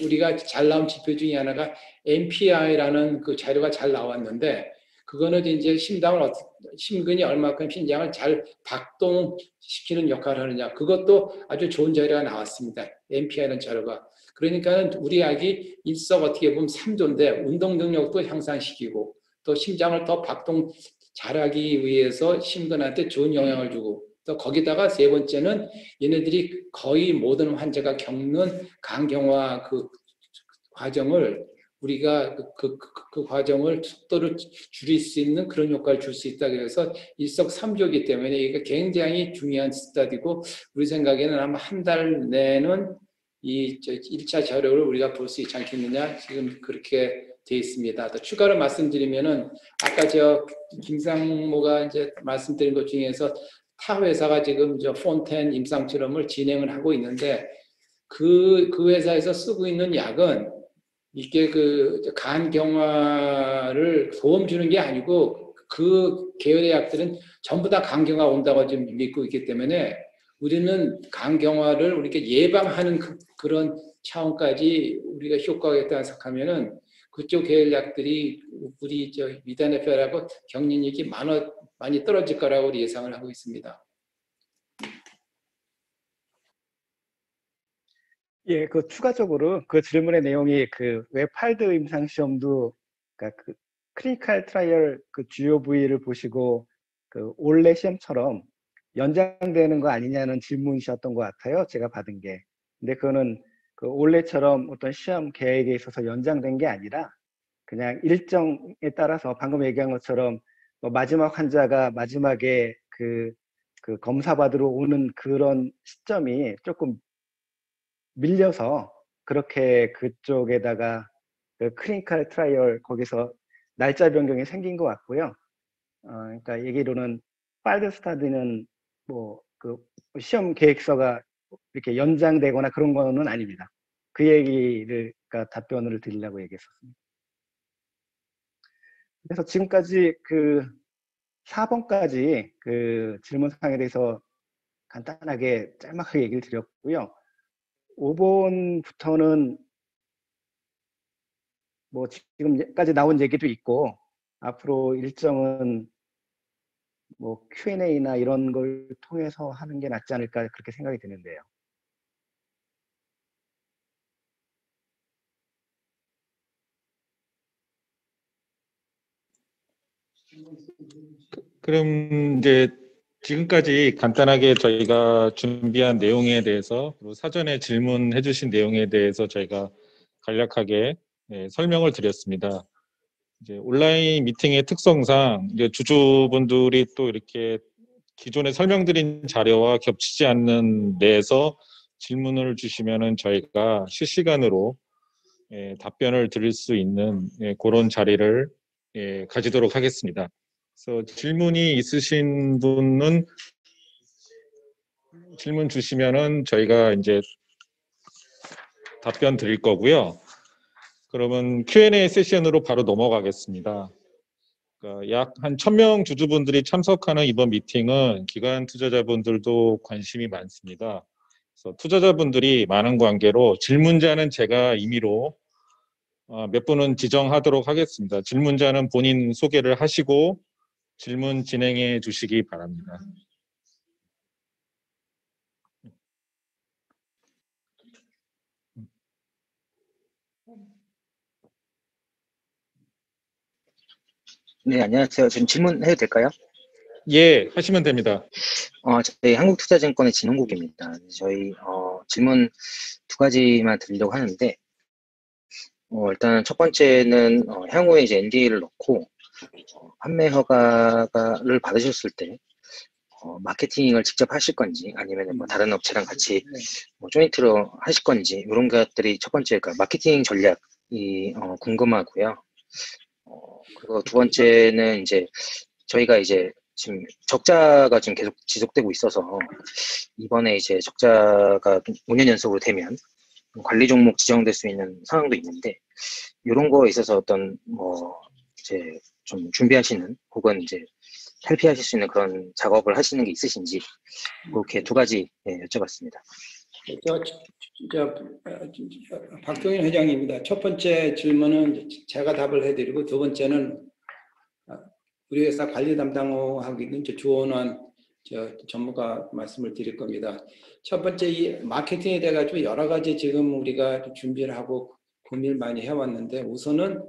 우리가 잘 나온 지표 중에 하나가 MPI라는 그 자료가 잘 나왔는데 그거는 이제 심근이 얼마큼 심장을 잘 박동시키는 역할을 하느냐 그것도 아주 좋은 자료가 나왔습니다. MPI라는 자료가 그러니까 우리 약이 어떻게 보면 3조인데 운동 능력도 향상시키고 또 심장을 더 박동 잘하기 위해서 심근한테 좋은 영향을 주고 또 거기다가 세 번째는 얘네들이 거의 모든 환자가 겪는 간경화 그 과정을 우리가 그 과정을 속도를 줄일 수 있는 그런 효과를 줄 수 있다 그래서 일석삼조이기 때문에 이게 굉장히 중요한 스타디고 우리 생각에는 아마 한 달 내는 이 1차 자료를 우리가 볼 수 있지 않겠느냐 지금 그렇게 돼 있습니다. 또 추가로 말씀드리면은 아까 김상모가 이제 말씀드린 것 중에서 타 회사가 지금 폰텐 임상 실험을 진행을 하고 있는데 그 회사에서 쓰고 있는 약은 이게 간 경화를 도움 주는 게 아니고 그 계열의 약들은 전부 다 간 경화 온다고 지금 믿고 있기 때문에 우리는 간 경화를 우리가 예방하는 그런 차원까지 우리가 효과가 있다고 생각하면은 그쪽 계열 약들이 우리 미다네페라고 경쟁력이 많이 떨어질 거라고 예상을 하고 있습니다. 예, 추가적으로 그 질문의 내용이 웹할드 임상 시험도 그러니까 클리니컬 트라이얼 주요 부위를 보시고 올레 시험처럼 연장되는 거 아니냐는 질문이셨던 것 같아요. 제가 받은 게. 근데 그거는 올레처럼 어떤 시험 계획에 있어서 연장된 게 아니라 그냥 일정에 따라서 방금 얘기한 것처럼 마지막 환자가 마지막에 검사 받으러 오는 그런 시점이 조금 밀려서 그렇게 그쪽에다가 클리니컬 트라이얼 거기서 날짜 변경이 생긴 것 같고요. 그러니까 얘기로는 필드 스타디는 시험 계획서가 이렇게 연장되거나 그런 거는 아닙니다. 그 얘기를 그러니까 답변을 드리려고 얘기했었습니다. 그래서 지금까지 그 4번까지 그 질문사항에 대해서 간단하게 짤막하게 얘기를 드렸고요. 5번부터는 뭐 지금까지 나온 얘기도 있고 앞으로 일정은 뭐 Q&A나 이런 걸 통해서 하는 게 낫지 않을까 그렇게 생각이 드는데요. 그럼 이제 지금까지 간단하게 저희가 준비한 내용에 대해서 그리고 사전에 질문해 주신 내용에 대해서 저희가 간략하게 설명을 드렸습니다. 이제 온라인 미팅의 특성상 이제 주주분들이 또 이렇게 기존에 설명드린 자료와 겹치지 않는 내에서 질문을 주시면은 저희가 실시간으로 답변을 드릴 수 있는 그런 자리를 가지도록 하겠습니다. 그래서 질문이 있으신 분은 질문 주시면은 저희가 이제 답변 드릴 거고요. 그러면 Q&A 세션으로 바로 넘어가겠습니다. 그러니까 약 한 1000명 주주분들이 참석하는 이번 미팅은 기관 투자자분들도 관심이 많습니다. 그래서 투자자분들이 많은 관계로 질문자는 제가 임의로 몇 분은 지정하도록 하겠습니다. 질문자는 본인 소개를 하시고 질문 진행해 주시기 바랍니다. 네, 안녕하세요. 지금 질문해도 될까요? 예, 하시면 됩니다. 저희 한국투자증권의 진홍국입니다. 저희 질문 두 가지만 드리려고 하는데, 일단 첫 번째는 향후에 이제 NDA를 넣고 판매 허가를 받으셨을 때 마케팅을 직접 하실 건지 아니면 뭐 다른 업체랑 같이 뭐 조인트로 하실 건지 이런 것들이 첫 번째, 그러니까 마케팅 전략이 궁금하고요. 그리고 두 번째는 이제 저희가 이제 지금 적자가 지금 계속 지속되고 있어서 이번에 이제 적자가 5년 연속으로 되면 관리 종목 지정될 수 있는 상황도 있는데 이런 거에 있어서 어떤 뭐 이제 좀 준비하시는 혹은 이제 탈피하실 수 있는 그런 작업을 하시는 게 있으신지 그렇게 두 가지 여쭤봤습니다. 박동인 회장입니다. 첫 번째 질문은 제가 답을 해드리고 두 번째는 우리 회사 관리 담당하고 있는 주원환 전문가 말씀을 드릴 겁니다. 첫 번째 이 마케팅에 대해 가지고 여러 가지 지금 우리가 준비를 하고 고민을 많이 해왔는데 우선은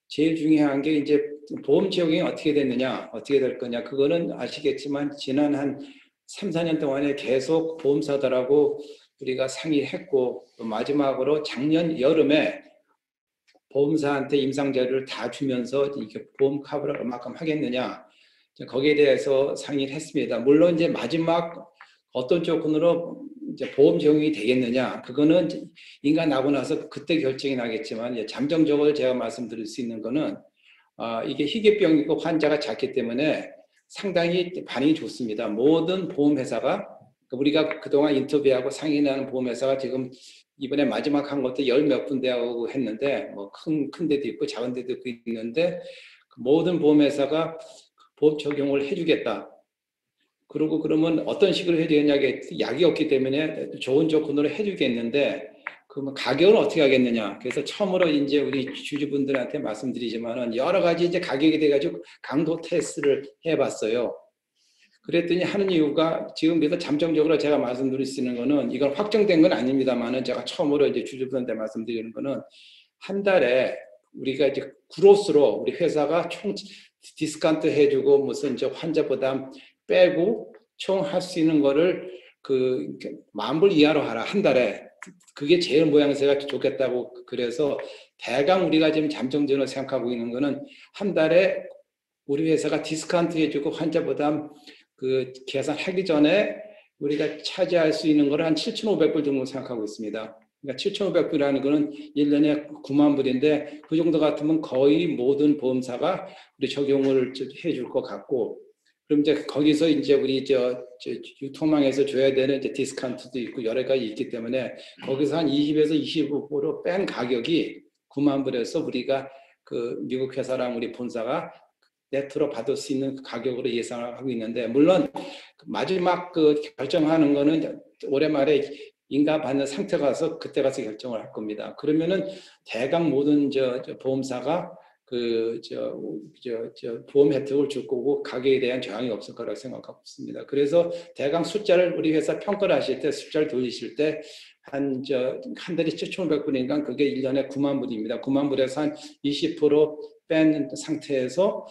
제일 중요한 게 이제 보험 적용이 어떻게 됐느냐, 어떻게 될 거냐. 그거는 아시겠지만 지난 한 3, 4년 동안에 계속 보험사들하고 우리가 상의했고 또 마지막으로 작년 여름에 보험사한테 임상 자료를 다 주면서 이렇게 보험 커버를 얼마큼 하겠느냐 거기에 대해서 상의를 했습니다. 물론 이제 마지막 어떤 조건으로 이제 보험 적용이 되겠느냐 그거는 인간 나고 나서 그때 결정이 나겠지만 잠정적으로 제가 말씀드릴 수 있는 거는 이게 희귀병이고 환자가 작기 때문에 상당히 반응이 좋습니다. 모든 보험회사가 우리가 그동안 인터뷰하고 상의하는 보험회사가 지금 이번에 마지막 한 것도 10몇 군데하고 했는데 뭐 큰 데도 있고 작은 데도 있는데 모든 보험회사가 보험 적용을 해주겠다. 그리고 그러면 어떤 식으로 해주겠냐게 약이 없기 때문에 좋은 조건으로 해주겠는데 그러면 가격은 어떻게 하겠느냐. 그래서 처음으로 이제 우리 주주분들한테 말씀드리지만은 여러 가지 이제 가격에 대해 가지고 강도 테스트를 해봤어요. 그랬더니 하는 이유가 지금 그래서 잠정적으로 제가 말씀드릴 수 있는 거는 이건 확정된 건 아닙니다만은 제가 처음으로 이제 주주분한테 말씀드리는 거는 한 달에 우리가 이제 그로스로 우리 회사가 총 디스카운트 해주고 무슨 저 환자 부담 빼고 총 할 수 있는 거를 그 10,000불 이하로 하라 한 달에 그게 제일 모양새가 좋겠다고 그래서 대강 우리가 지금 잠정적으로 생각하고 있는 거는 한 달에 우리 회사가 디스카운트 해주고 환자 부담 그 계산하기 전에 우리가 차지할 수 있는 걸 한 7,500불 정도 생각하고 있습니다. 그러니까 7,500불이라는 거는 1년에 9만 불인데 그 정도 같으면 거의 모든 보험사가 우리 적용을 해줄 것 같고 그럼 이제 거기서 이제 우리 유통망에서 줘야 되는 이제 디스카운트도 있고 여러 가지 있기 때문에 거기서 한 20에서 25% 뺀 가격이 9만 불에서 우리가 그 미국 회사랑 우리 본사가 네트로 받을 수 있는 가격으로 예상을 하고 있는데, 물론 마지막 그 결정하는 거는 올해 말에 인가 받는 상태 가서 그때 가서 결정을 할 겁니다. 그러면은 대강 모든 보험사가 보험 혜택을 줄 거고 가격에 대한 저항이 없을 거라고 생각하고 있습니다. 그래서 대강 숫자를 우리 회사 평가를 하실 때 숫자를 돌리실 때 한 달에 7,500불이니까 그게 1년에 9만 불입니다. 9만 불에서 한 20% 뺀 상태에서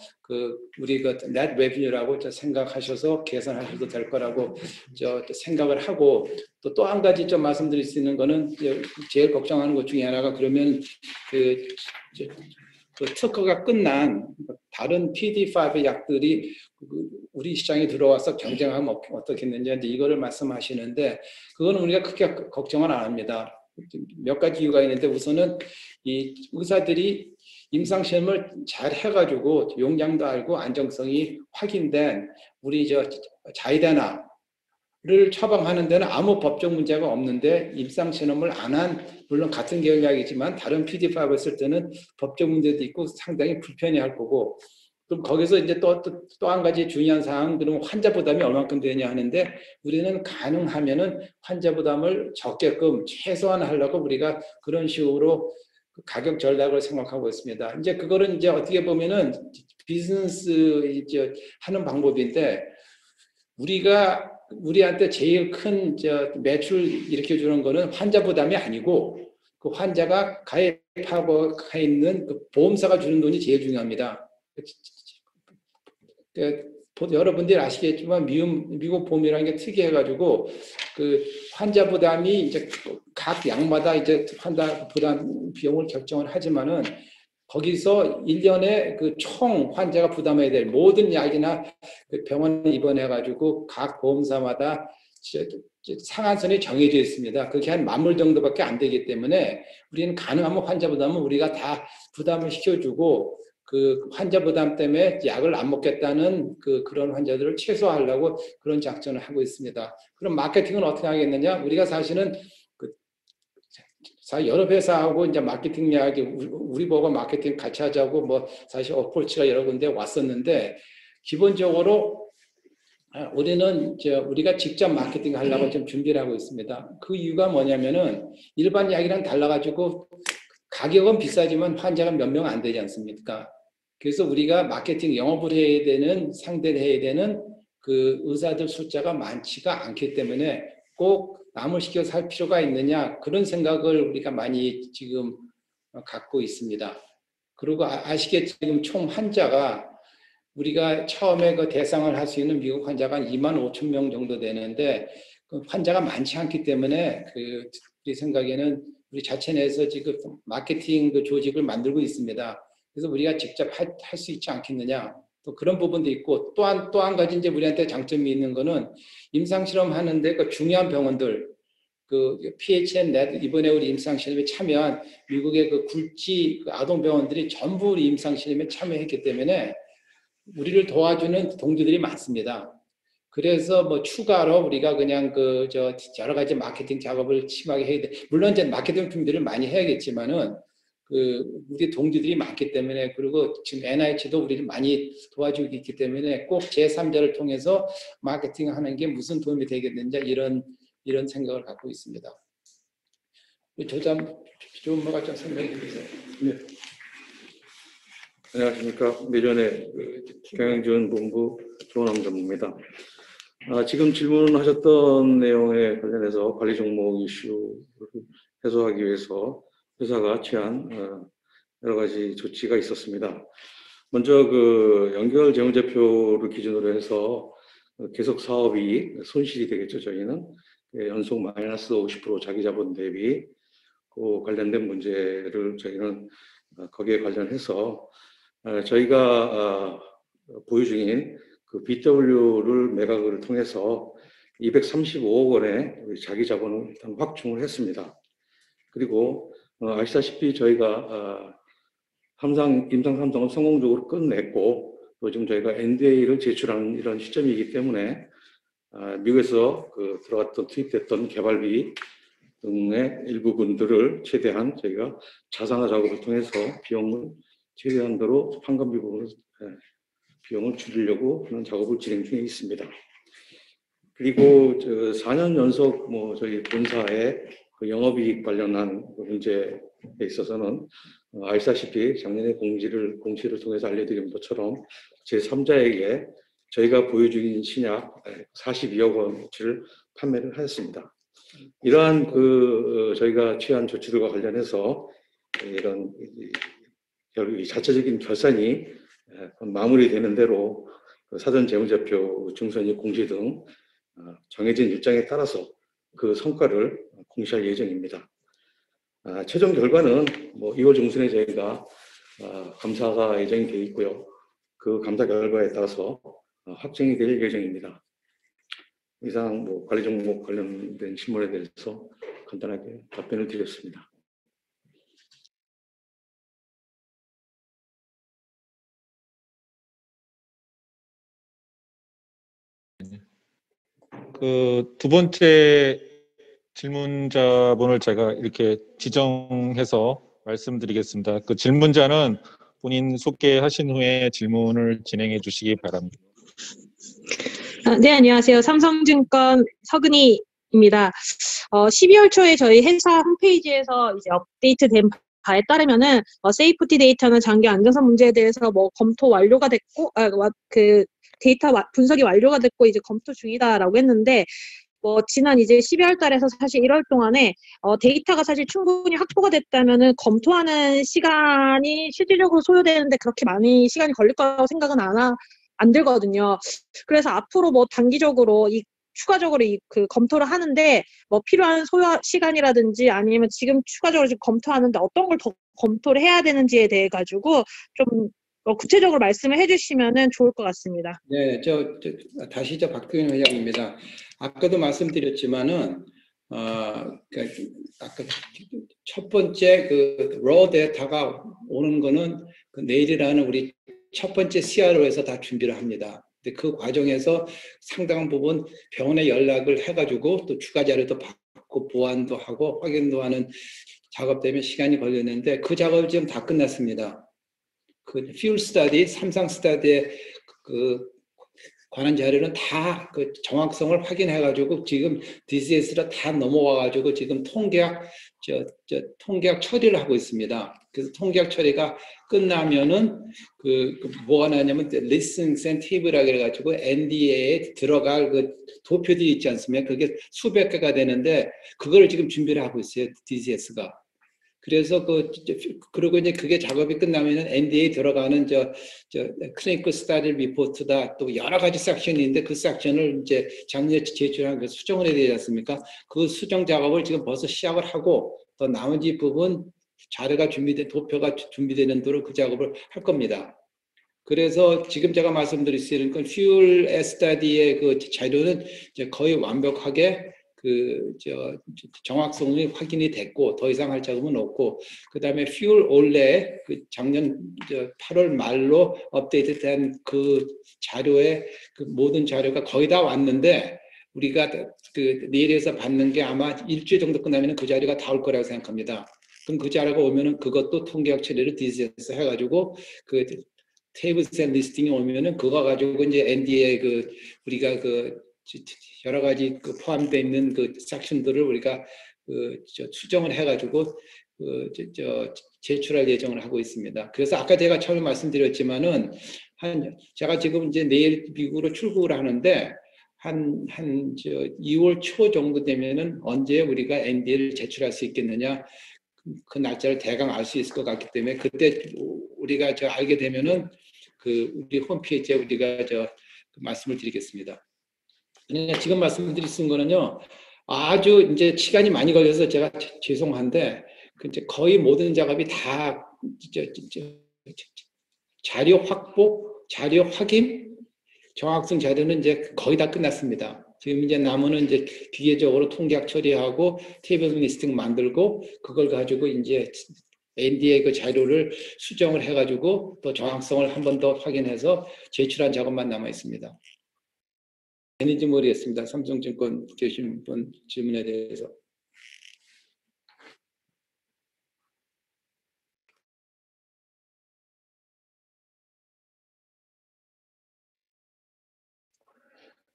우리 net revenue라고 생각하셔서 계산하셔도 될 거라고 생각을 하고, 또 한 가지 좀 말씀드릴 수 있는 거는 제일 걱정하는 것 중에 하나가, 그러면 그 특허가 끝난 다른 PD5 약들이 우리 시장에 들어와서 경쟁하면 어떻겠느냐, 이거를 말씀하시는데, 그거는 우리가 크게 걱정은 안 합니다. 몇 가지 이유가 있는데, 우선은 이 의사들이 임상시험을 잘 해가지고 용량도 알고 안정성이 확인된 우리 자이다나를 처방하는 데는 아무 법적 문제가 없는데, 임상시험을 안 한, 물론 같은 계열 약이지만 다른 PD5를 쓸 때는 법적 문제도 있고 상당히 불편해할 거고, 그럼 거기서 이제 또 한 가지 중요한 사항, 그러면 환자 부담이 얼마큼 되냐 하는데, 우리는 가능하면은 환자 부담을 적게끔 최소한 하려고 우리가 그런 식으로 가격 전략을 생각하고 있습니다. 이제 그거는 이제 어떻게 보면은 비즈니스 하는 방법인데, 우리한테 제일 큰 매출 일으켜주는 거는 환자 부담이 아니고, 그 환자가 가입하고 가 있는 그 보험사가 주는 돈이 제일 중요합니다. 여러분들이 아시겠지만 미국 보험이라는 게 특이해가지고 그 환자 부담이 이제 각 약마다 이제 환자 부담 비용을 결정을 하지만은, 거기서 1년에 그 총 환자가 부담해야 될 모든 약이나 그 병원에 입원해가지고 각 보험사마다 상한선이 정해져 있습니다. 그게 한 10,000불 정도밖에 안 되기 때문에 우리는 가능하면 환자 부담은 우리가 다 부담을 시켜주고, 그 환자 부담 때문에 약을 안 먹겠다는 그런 환자들을 최소화하려고 그런 작전을 하고 있습니다. 그럼 마케팅은 어떻게 하겠느냐? 우리가 사실은 여러 회사하고 이제 마케팅 이야기, 우리 보고 마케팅 같이 하자고 사실 어프로치가 여러 군데 왔었는데, 기본적으로 우리는 우리가 직접 마케팅 하려고 좀 준비를 하고 있습니다. 그 이유가 뭐냐면은, 일반 약이랑 달라가지고 가격은 비싸지만 환자가 몇 명 안 되지 않습니까? 그래서 우리가 마케팅 영업을 해야 되는, 상대를 해야 되는 그 의사들 숫자가 많지가 않기 때문에 꼭 남을 시켜서 할 필요가 있느냐, 그런 생각을 우리가 많이 지금 갖고 있습니다. 그리고 아시겠지만 총 환자가 우리가 처음에 그 대상을 할 수 있는 미국 환자가 한 25,000명 정도 되는데, 그 환자가 많지 않기 때문에 우리 생각에는 우리 자체 내에서 지금 마케팅 그 조직을 만들고 있습니다. 그래서 우리가 직접 할 수 있지 않겠느냐, 또 그런 부분도 있고, 또 한 가지 이제 우리한테 장점이 있는 거는, 임상실험 하는데 그 중요한 병원들, 그 PHN net 이번에 우리 임상실험에 참여한 미국의 그 굴지 아동병원들이 전부 우리 임상실험에 참여했기 때문에 우리를 도와주는 동지들이 많습니다. 그래서 추가로 우리가 그냥 여러 가지 마케팅 작업을 심하게 해야 돼. 물론 이제 마케팅 준비를 많이 해야겠지만은, 우리 동지들이 많기 때문에, 그리고 지금 NIH도 우리를 많이 도와주고 있기 때문에 꼭 제3자를 통해서 마케팅하는 게 무슨 도움이 되겠는지 이런 생각을 갖고 있습니다. 좀 뭐가 좀 설명해 주세요. 네. 안녕하십니까. 미련의 경영지원본부 조원암 전무입니다. 지금 질문하셨던 내용에 관련해서 관리 종목 이슈를 해소하기 위해서 회사가 취한 여러 가지 조치가 있었습니다. 먼저 연결 재무제표를 기준으로 해서 계속 사업이 손실이 되겠죠. 저희는 연속 마이너스 50% 자기 자본 대비 그 관련된 문제를 저희는 거기에 관련해서 저희가 보유 중인 그 BW를 매각을 통해서 235억 원의 자기 자본을 일단 확충을 했습니다. 그리고 아시다시피 저희가 임상 3성을 성공적으로 끝냈고, 또 지금 저희가 NDA를 제출하는 이런 시점이기 때문에 미국에서 투입됐던 개발비 등의 일부분들을 최대한 저희가 자산화 작업을 통해서 비용을 최대한도로 판관비 부분을 비용을 줄이려고 하는 작업을 진행 중에 있습니다. 그리고 4년 연속 저희 본사의 그 영업이익 관련한 문제에 있어서는 아시다시피 작년에 공시를 통해서 알려드린 것처럼 제3자에게 저희가 보유 중인 신약 42억 원어치를 판매를 하였습니다. 이러한 저희가 취한 조치들과 관련해서 이런 자체적인 결산이 마무리되는 대로 사전 재무제표, 증손익 공시 등 정해진 일정에 따라서 그 성과를 공시할 예정입니다. 최종 결과는 2월 중순에 저희가 감사가 예정이 되어 있고요. 그 감사 결과에 따라서 확정이 될 예정입니다. 이상 관리 종목 관련된 신문에 대해서 간단하게 답변을 드렸습니다. 그 두 번째 질문자분을 제가 이렇게 지정해서 말씀드리겠습니다. 그 질문자는 본인 소개하신 후에 질문을 진행해 주시기 바랍니다. 네, 안녕하세요. 삼성증권 서근희입니다. 12월 초에 저희 회사 홈페이지에서 이제 업데이트된 바에 따르면은 세이프티 데이터나 장기 안전성 문제에 대해서 검토 완료가 됐고, 그 데이터 분석이 완료가 됐고 이제 검토 중이다라고 했는데, 지난 이제 12월 달에서 사실 1월 동안에 데이터가 사실 충분히 확보가 됐다면은 검토하는 시간이 실질적으로 소요되는데 그렇게 많이 시간이 걸릴 거라고 생각은 안 들거든요. 그래서 앞으로 단기적으로 추가적으로 그 검토를 하는데 필요한 소요 시간이라든지 아니면 지금 추가적으로 지금 검토하는데 어떤 걸 더 검토를 해야 되는지에 대해 가지고 좀 구체적으로 말씀을 해주시면은 좋을 것 같습니다. 네, 다시 박규현 회장입니다. 아까도 말씀드렸지만은 그러니까 아까 첫 번째 그 raw 데이터가 오는 거는 그 내일이라는 우리 첫 번째 CRO에서 다 준비를 합니다. 근데 그 과정에서 상당한 부분 병원에 연락을 해가지고 또 추가 자료도 받고 보완도 하고 확인도 하는 작업 때문에 시간이 걸렸는데 그 작업이 지금 다 끝났습니다. 그 fuel study, 삼상 스타디에 그 관한 자료는 다 그 정확성을 확인해가지고 지금 DCS로 다 넘어와가지고 지금 통계학 처리를 하고 있습니다. 그래서 통계학 처리가 끝나면은 뭐가 나냐면 리스닝 센티브라 그래가지고 NDA에 들어갈 그 도표들이 있지 않습니까? 그게 수백 개가 되는데 그걸 지금 준비를 하고 있어요, DCS가. 그래서 그리고 이제 그게 작업이 끝나면은 NDA 들어가는 클리니컬 스타디 리포트다 또 여러 가지 섹션이 있는데 그 섹션을 이제 작년에 제출한 그 수정을 해야 되지 않습니까? 그 수정 작업을 지금 벌써 시작을 하고 또 나머지 부분 자료가 도표가 준비되는 대로 그 작업을 할 겁니다. 그래서 지금 제가 말씀드릴 수 있는 건 fuel study의 그 자료는 이제 거의 완벽하게 정확성이 확인이 됐고 더 이상 할 작업은 없고 그 다음에 fuel 올해 그 작년 8월 말로 업데이트된 그 자료에 그 모든 자료가 거의 다 왔는데 우리가 그 내일에서 받는 게 아마 일주일 정도 끝나면 그 자료가 다 올 거라고 생각합니다. 그럼 그 자료가 오면은 그것도 통계학 처리를 DC에서 해가지고 그 테이블셋 리스팅이 오면은 그거 가지고 이제 NDA 우리가 여러 가지 포함되어 있는 그 섹션들을 우리가 수정을 해가지고 제출할 예정을 하고 있습니다. 그래서 아까 제가 처음에 말씀드렸지만은 제가 지금 이제 내일 미국으로 출국을 하는데 2월 초 정도 되면은 언제 우리가 NDA를 제출할 수 있겠느냐 그 날짜를 대강 알 수 있을 것 같기 때문에 그때 우리가 알게 되면은 우리 홈페이지에 우리가 말씀을 드리겠습니다. 지금 말씀드릴 수 있는 거는요, 아주 이제 시간이 많이 걸려서 제가 죄송한데, 이제 거의 모든 작업이 다 자료 확보, 자료 확인, 정확성 자료는 이제 거의 다 끝났습니다. 지금 이제 남은 이제 기계적으로 통계학 처리하고 테이블 리스팅 만들고 그걸 가지고 이제 NDA 그 자료를 수정을 해가지고 또 정확성을 한 번 더 확인해서 제출한 작업만 남아 있습니다. 되는지 모르겠습니다. 삼성증권 계신 분 질문에 대해서.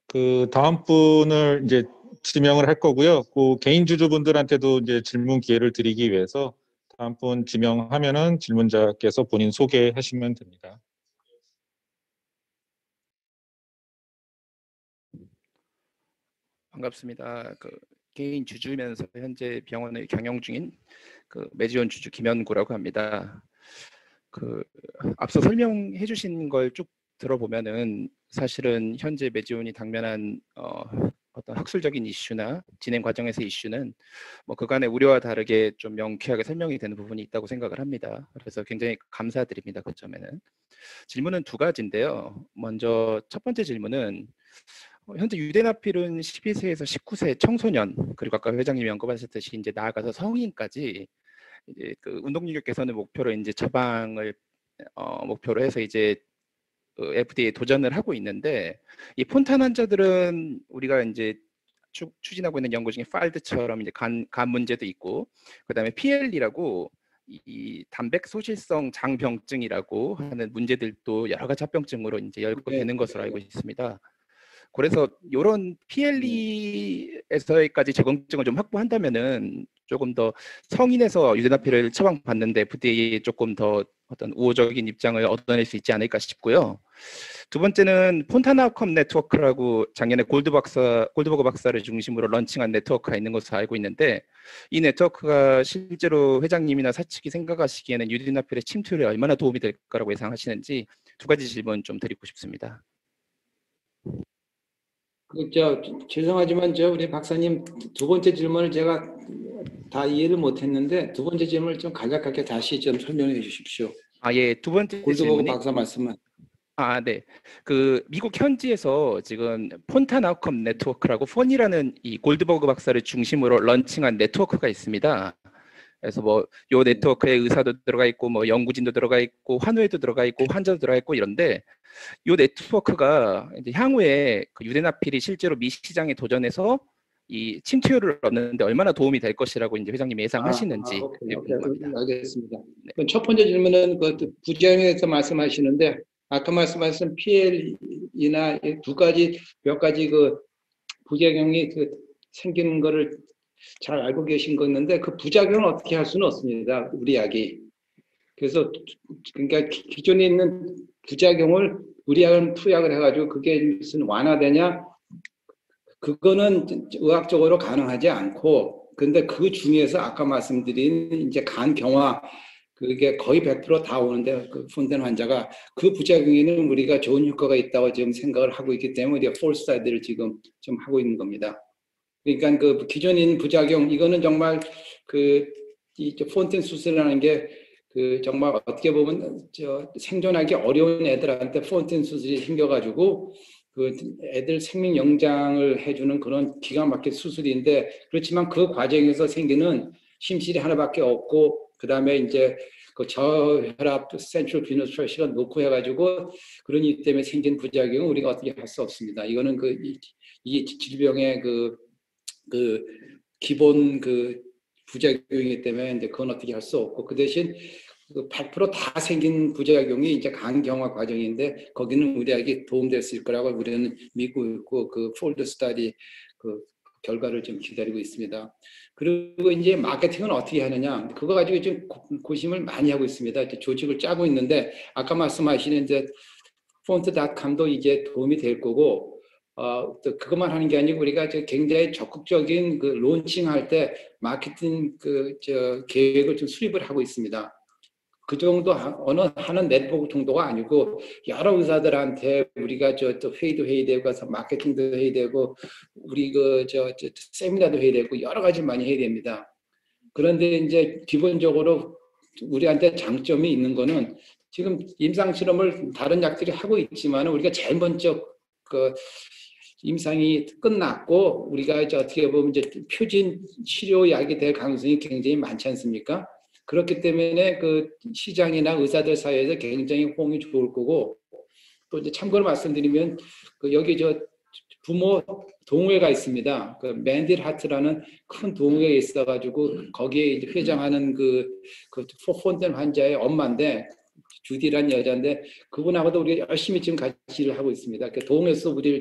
그 다음 분을 이제 지명을 할 거고요. 그 개인 주주분들한테도 이제 질문 기회를 드리기 위해서 다음 분 지명하면은 질문자께서 본인 소개하시면 됩니다. 반갑습니다. 그 개인 주주면서 현재 병원을 경영 중인 그 매지원 주주 김현구라고 합니다. 그 앞서 설명해 주신 걸 쭉 들어보면은 사실은 현재 매지원이 당면한 어떤 학술적인 이슈나 진행 과정에서의 이슈는 뭐 그간의 우려와 다르게 좀 명쾌하게 설명이 되는 부분이 있다고 생각을 합니다. 그래서 굉장히 감사드립니다. 그 점에는. 질문은 두 가지인데요. 먼저 첫 번째 질문은 현재 유대나필은 12세에서 19세 청소년, 그리고 아까 회장님이 언급하셨듯이 이제 나아가서 성인까지 이제 그 운동 능력 개선을 목표로 이제 처방을 목표로 해서 이제 FDA 도전을 하고 있는데, 이 폰탄 환자들은 우리가 이제 추진하고 있는 연구 중에 팔드처럼 이제 간 문제도 있고, 그다음에 PL이라고 이 단백 소실성 장병증이라고 하는 문제들도 여러 가지 합병증으로 이제 연구되는 것으로 알고 있습니다. 그래서 이런 PLE에서까지 적응증을 좀 확보한다면은 조금 더 성인에서 유대나필을 처방받는데 FDA에 조금 더 어떤 우호적인 입장을 얻어낼 수 있지 않을까 싶고요. 두 번째는 폰타나컴 네트워크라고 작년에 골드버그 박사를 중심으로 런칭한 네트워크가 있는 것으로 알고 있는데, 이 네트워크가 실제로 회장님이나 사측이 생각하시기에는 유대나필의 침투율에 얼마나 도움이 될 거라고 예상하시는지 두 가지 질문 좀 드리고 싶습니다. 죄송하지만 우리 박사님 두 번째 질문을 제가 다 이해를 못했는데 두 번째 질문을 좀 간략하게 다시 좀 설명해 주십시오. 예, 두 번째 골드버그 질문이 박사 말씀은. 네. 그 미국 현지에서 지금 폰타나컴 네트워크라고 폰이라는 이 골드버그 박사를 중심으로 런칭한 네트워크가 있습니다. 그래서 뭐 요 네트워크에 의사도 들어가 있고 뭐 연구진도 들어가 있고 환우에도 들어가 있고 환자도 들어가 있고 이런데, 요 네트워크가 이제 향후에 그 유대나필이 실제로 미 시장에 도전해서 이 침투율을 얻는데 얼마나 도움이 될 것이라고 이제 회장님이 예상하시는지 궁금합니다. 알겠습니다. 네. 그럼 첫 번째 질문은 그 부작용에서 말씀하시는데, 아까 말씀하신 PL이나 두 가지 몇 가지 그 부작용이 생기는 거를 잘 알고 계신 거였는데, 그 부작용을 어떻게 할 수는 없습니다. 우리 약이. 그래서 그러니까 기존에 있는 부작용을 우리 약은 투약을 해가지고 그게 무슨 완화되냐? 그거는 의학적으로 가능하지 않고, 근데 그 중에서 아까 말씀드린 이제 간 경화, 그게 거의 100% 다 오는데 그 폰된 환자가 그 부작용에는 우리가 좋은 효과가 있다고 지금 생각을 하고 있기 때문에 우리가 폴 스타디를 지금 좀 하고 있는 겁니다. 그러니까 그 기존에 있는 부작용, 이거는 정말 이 폰텐 수술이라는 게 정말 어떻게 보면 생존하기 어려운 애들한테 폰텐 수술이 생겨가지고 애들 생명 연장을 해주는 그런 기가 막힌 수술인데, 그렇지만 그 과정에서 생기는 심실이 하나밖에 없고, 그 다음에 이제 그 저혈압, 센트럴 비너스 프레셔가 높고 해가지고 그러니 때문에 생긴 부작용은 우리가 어떻게 할 수 없습니다. 이거는 이 질병의 기본 부작용이기 때문에 이제 그건 어떻게 할 수 없고, 그 대신 100%다 생긴 부작용이 이제 간경화 과정인데 거기는 우리에게 도움될 수 있을 거라고 우리는 믿고 있고, 그 폴드 스터디 결과를 좀 기다리고 있습니다. 그리고 이제 마케팅은 어떻게 하느냐, 그거 가지고 좀 고심을 많이 하고 있습니다. 이제 조직을 짜고 있는데, 아까 말씀하시는 이제 폰트.com도 이제 도움이 될 거고, 또 그것만 하는 게 아니고 우리가 굉장히 적극적인 론칭할 때 마케팅 계획을 좀 수립을 하고 있습니다. 그 정도 하는 네트워크 정도가 아니고 여러 의사들한테 우리가 또 회의도 해야 가서 마케팅도 해야 되고, 우리 세미나도 해야 되고 여러 가지 많이 해야 됩니다. 그런데 이제 기본적으로 우리한테 장점이 있는 거는, 지금 임상 실험을 다른 약들이 하고 있지만 우리가 제일 먼저 임상이 끝났고 우리가 어떻게 보면 이제 표준 치료약이 될 가능성이 굉장히 많지 않습니까? 그렇기 때문에 그 시장이나 의사들 사이에서 굉장히 호응이 좋을 거고, 또 이제 참고로 말씀드리면 그 여기 저 부모 동호회가 있습니다. 그 맨딜 하트라는 큰 동호회가 있어가지고 거기에 이제 회장하는 그 폰텐 환자의 엄마인데, 주디란 여자인데, 그분하고도 우리가 열심히 지금 같이 일을 하고 있습니다. 그 동호회에서 우리를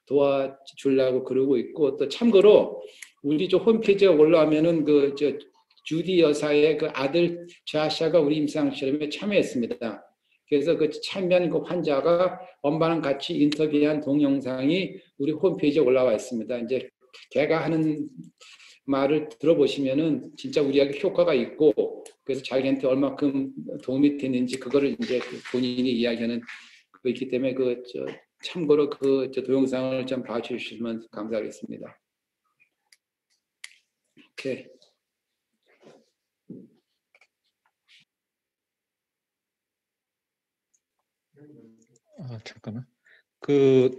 도와주려고 그러고 있고, 또 참고로 우리 저 홈페이지에 올라오면은 그 주디 여사의 그 아들 좌샤가 우리 임상실험에 참여했습니다. 그래서 그 참여한 그 환자가 엄마랑 같이 인터뷰한 동영상이 우리 홈페이지에 올라와 있습니다. 이제 걔가 하는 말을 들어보시면은 진짜 우리에게 효과가 있고, 그래서 자기한테 얼마큼 도움이 됐는지 그거를 이제 본인이 이야기하는 거 있기 때문에 참고로 동영상을 좀 봐주시면 감사하겠습니다. 오케이. 잠깐만. 그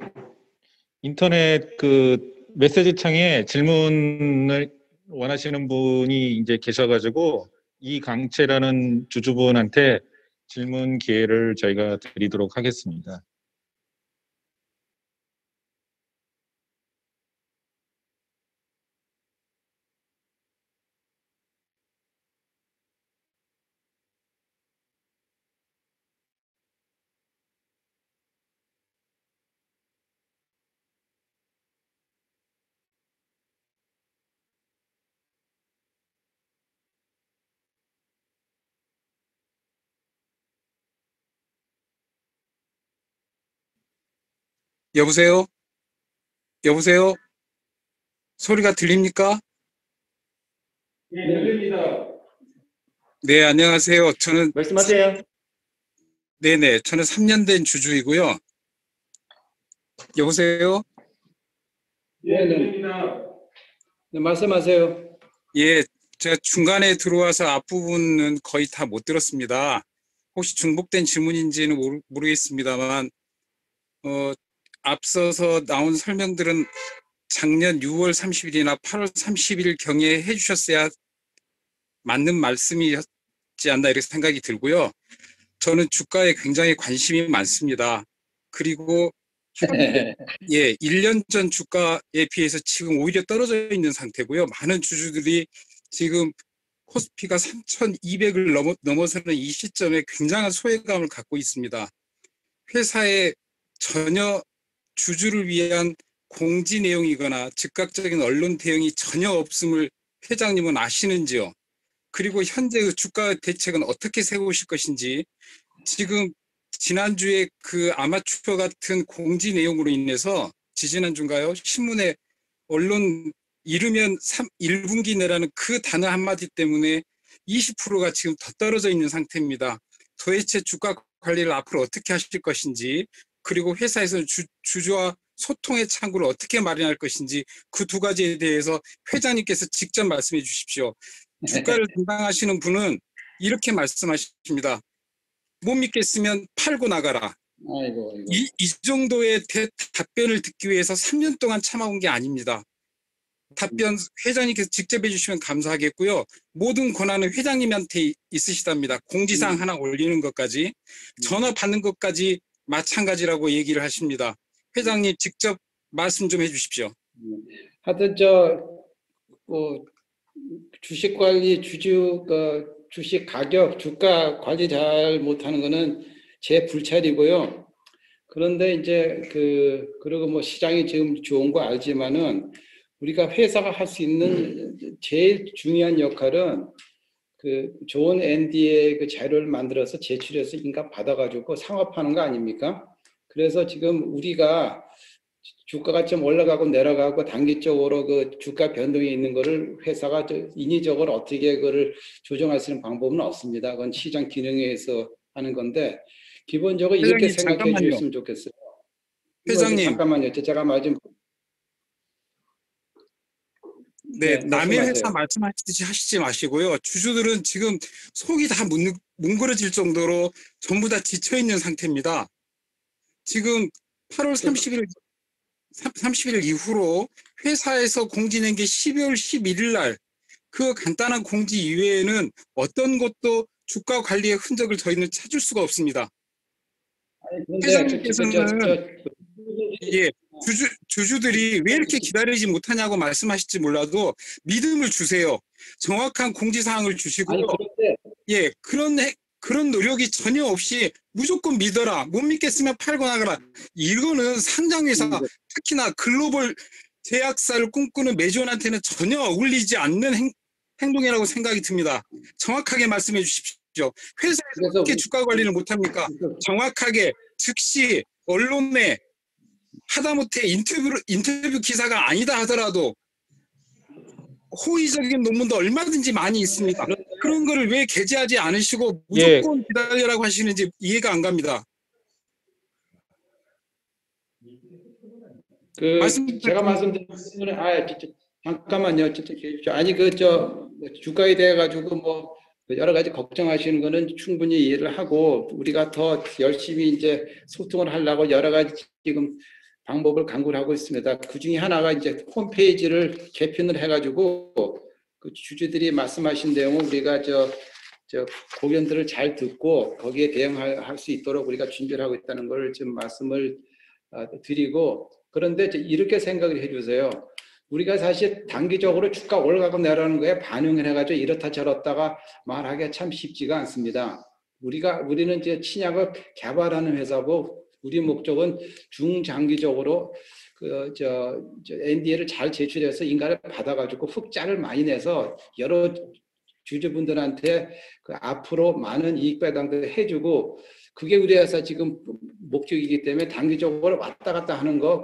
인터넷 그 메시지 창에 질문을 원하시는 분이 이제 계셔가지고 이강채라는 주주분한테 질문 기회를 저희가 드리도록 하겠습니다. 여보세요? 여보세요? 소리가 들립니까? 네, 들립니다. 네, 안녕하세요. 말씀하세요. 네네. 저는 3년 된 주주이고요. 여보세요? 네, 들립니다. 네, 말씀하세요. 예, 제가 중간에 들어와서 앞부분은 거의 다 못 들었습니다. 혹시 중복된 질문인지는 모르겠습니다만, 앞서서 나온 설명들은 작년 6월 30일이나 8월 30일 경에 해주셨어야 맞는 말씀이었지 않나 이렇게 생각이 들고요. 저는 주가에 굉장히 관심이 많습니다. 그리고 1년 전 주가에 비해서 지금 오히려 떨어져 있는 상태고요. 많은 주주들이 지금 코스피가 3,200을 넘어서는 이 시점에 굉장한 소외감을 갖고 있습니다. 회사에 전혀 주주를 위한 공지 내용이거나 즉각적인 언론 대응이 전혀 없음을 회장님은 아시는지요? 그리고 현재 그 주가 대책은 어떻게 세우실 것인지, 지금 지난주에 그 아마추어 같은 공지 내용으로 인해서 지지난주인가요? 신문에 언론 이르면 1분기 내라는 그 단어 한마디 때문에 20%가 지금 더 떨어져 있는 상태입니다. 도대체 주가 관리를 앞으로 어떻게 하실 것인지, 그리고 회사에서는 주주와 소통의 창구를 어떻게 마련할 것인지, 그 두 가지에 대해서 회장님께서 직접 말씀해 주십시오. 주가를 담당하시는 분은 이렇게 말씀하십니다. 못 믿겠으면 팔고 나가라. 아이고. 이 정도의 답변을 듣기 위해서 3년 동안 참아온 게 아닙니다. 답변 회장님께서 직접 해주시면 감사하겠고요. 모든 권한은 회장님한테 있으시답니다. 공지사항 하나 올리는 것까지, 전화 받는 것까지 마찬가지라고 얘기를 하십니다. 회장님 직접 말씀 좀 해주십시오. 하여튼 주식 관리, 주식 가격, 주가 관리 잘 못하는 거는 제 불찰이고요. 그런데 이제 그리고 뭐 시장이 지금 좋은 거 알지만은 우리가 회사가 할 수 있는 제일 중요한 역할은 좋은 ND의 그 자료를 만들어서 제출해서 인가 받아가지고 상업하는 거 아닙니까? 그래서 지금 우리가 주가가 좀 올라가고 내려가고 단기적으로 그 주가 변동이 있는 거를 회사가 인위적으로 어떻게 그걸 조정할 수 있는 방법은 없습니다. 그건 시장 기능에 의해서 하는 건데, 기본적으로 이렇게 회장님, 생각해 잠깐만요. 주셨으면 좋겠어요. 회장님. 잠깐만요. 제가 말 좀. 네, 네, 남의 말씀하세요. 회사 말씀하시듯이 하시지 마시고요. 주주들은 지금 속이 다 뭉그러질 정도로 전부 다 지쳐있는 상태입니다. 지금 8월 30일 이후로 회사에서 공지낸 게 12월 11일 날, 그 간단한 공지 이외에는 어떤 것도 주가 관리의 흔적을 저희는 찾을 수가 없습니다. 아니, 근데 회장님께서는 예, 주주들이 왜 이렇게 기다리지 못하냐고 말씀하실지 몰라도 믿음을 주세요. 정확한 공지사항을 주시고, 아니, 그런데 예, 그런 노력이 전혀 없이 무조건 믿어라. 못 믿겠으면 팔고 나가라. 이거는 상장회사, 특히나 글로벌 제약사를 꿈꾸는 매주원한테는 전혀 어울리지 않는 행동이라고 생각이 듭니다. 정확하게 말씀해 주십시오. 회사에서 어떻게 주가 관리를 못합니까? 정확하게 즉시 언론에 하다못해 인터뷰 기사가 아니다 하더라도 호의적인 논문도 얼마든지 많이 있습니다. 그런 거를 왜 게재하지 않으시고 무조건 기다리라고 하시는지 이해가 안 갑니다. 제가 말씀드린 부분은 잠깐만요. 아니 주가에 대해 가지고 뭐 여러 가지 걱정하시는 거는 충분히 이해를 하고 우리가 더 열심히 이제 소통을 하려고 여러 가지 지금 방법을 강구를 하고 있습니다. 그 중에 하나가 이제 홈페이지를 개편을 해가지고 그 주주들이 말씀하신 내용을 우리가 고견들을 잘 듣고 거기에 대응할 수 있도록 우리가 준비를 하고 있다는 걸 좀 말씀을 드리고, 그런데 이렇게 생각을 해주세요. 우리가 사실 단기적으로 주가 올라가고 내려가는 거에 반응을 해가지고 이렇다 저렇다가 말하기가 참 쉽지가 않습니다. 우리는 이제 신약을 개발하는 회사고 우리 목적은 중장기적으로 NDA를 잘 제출해서 인가를 받아가지고 흑자를 많이 내서 여러 주주분들한테 앞으로 많은 이익 배당도 해주고, 그게 우리 회사 지금 목적이기 때문에 단기적으로 왔다 갔다 하는 거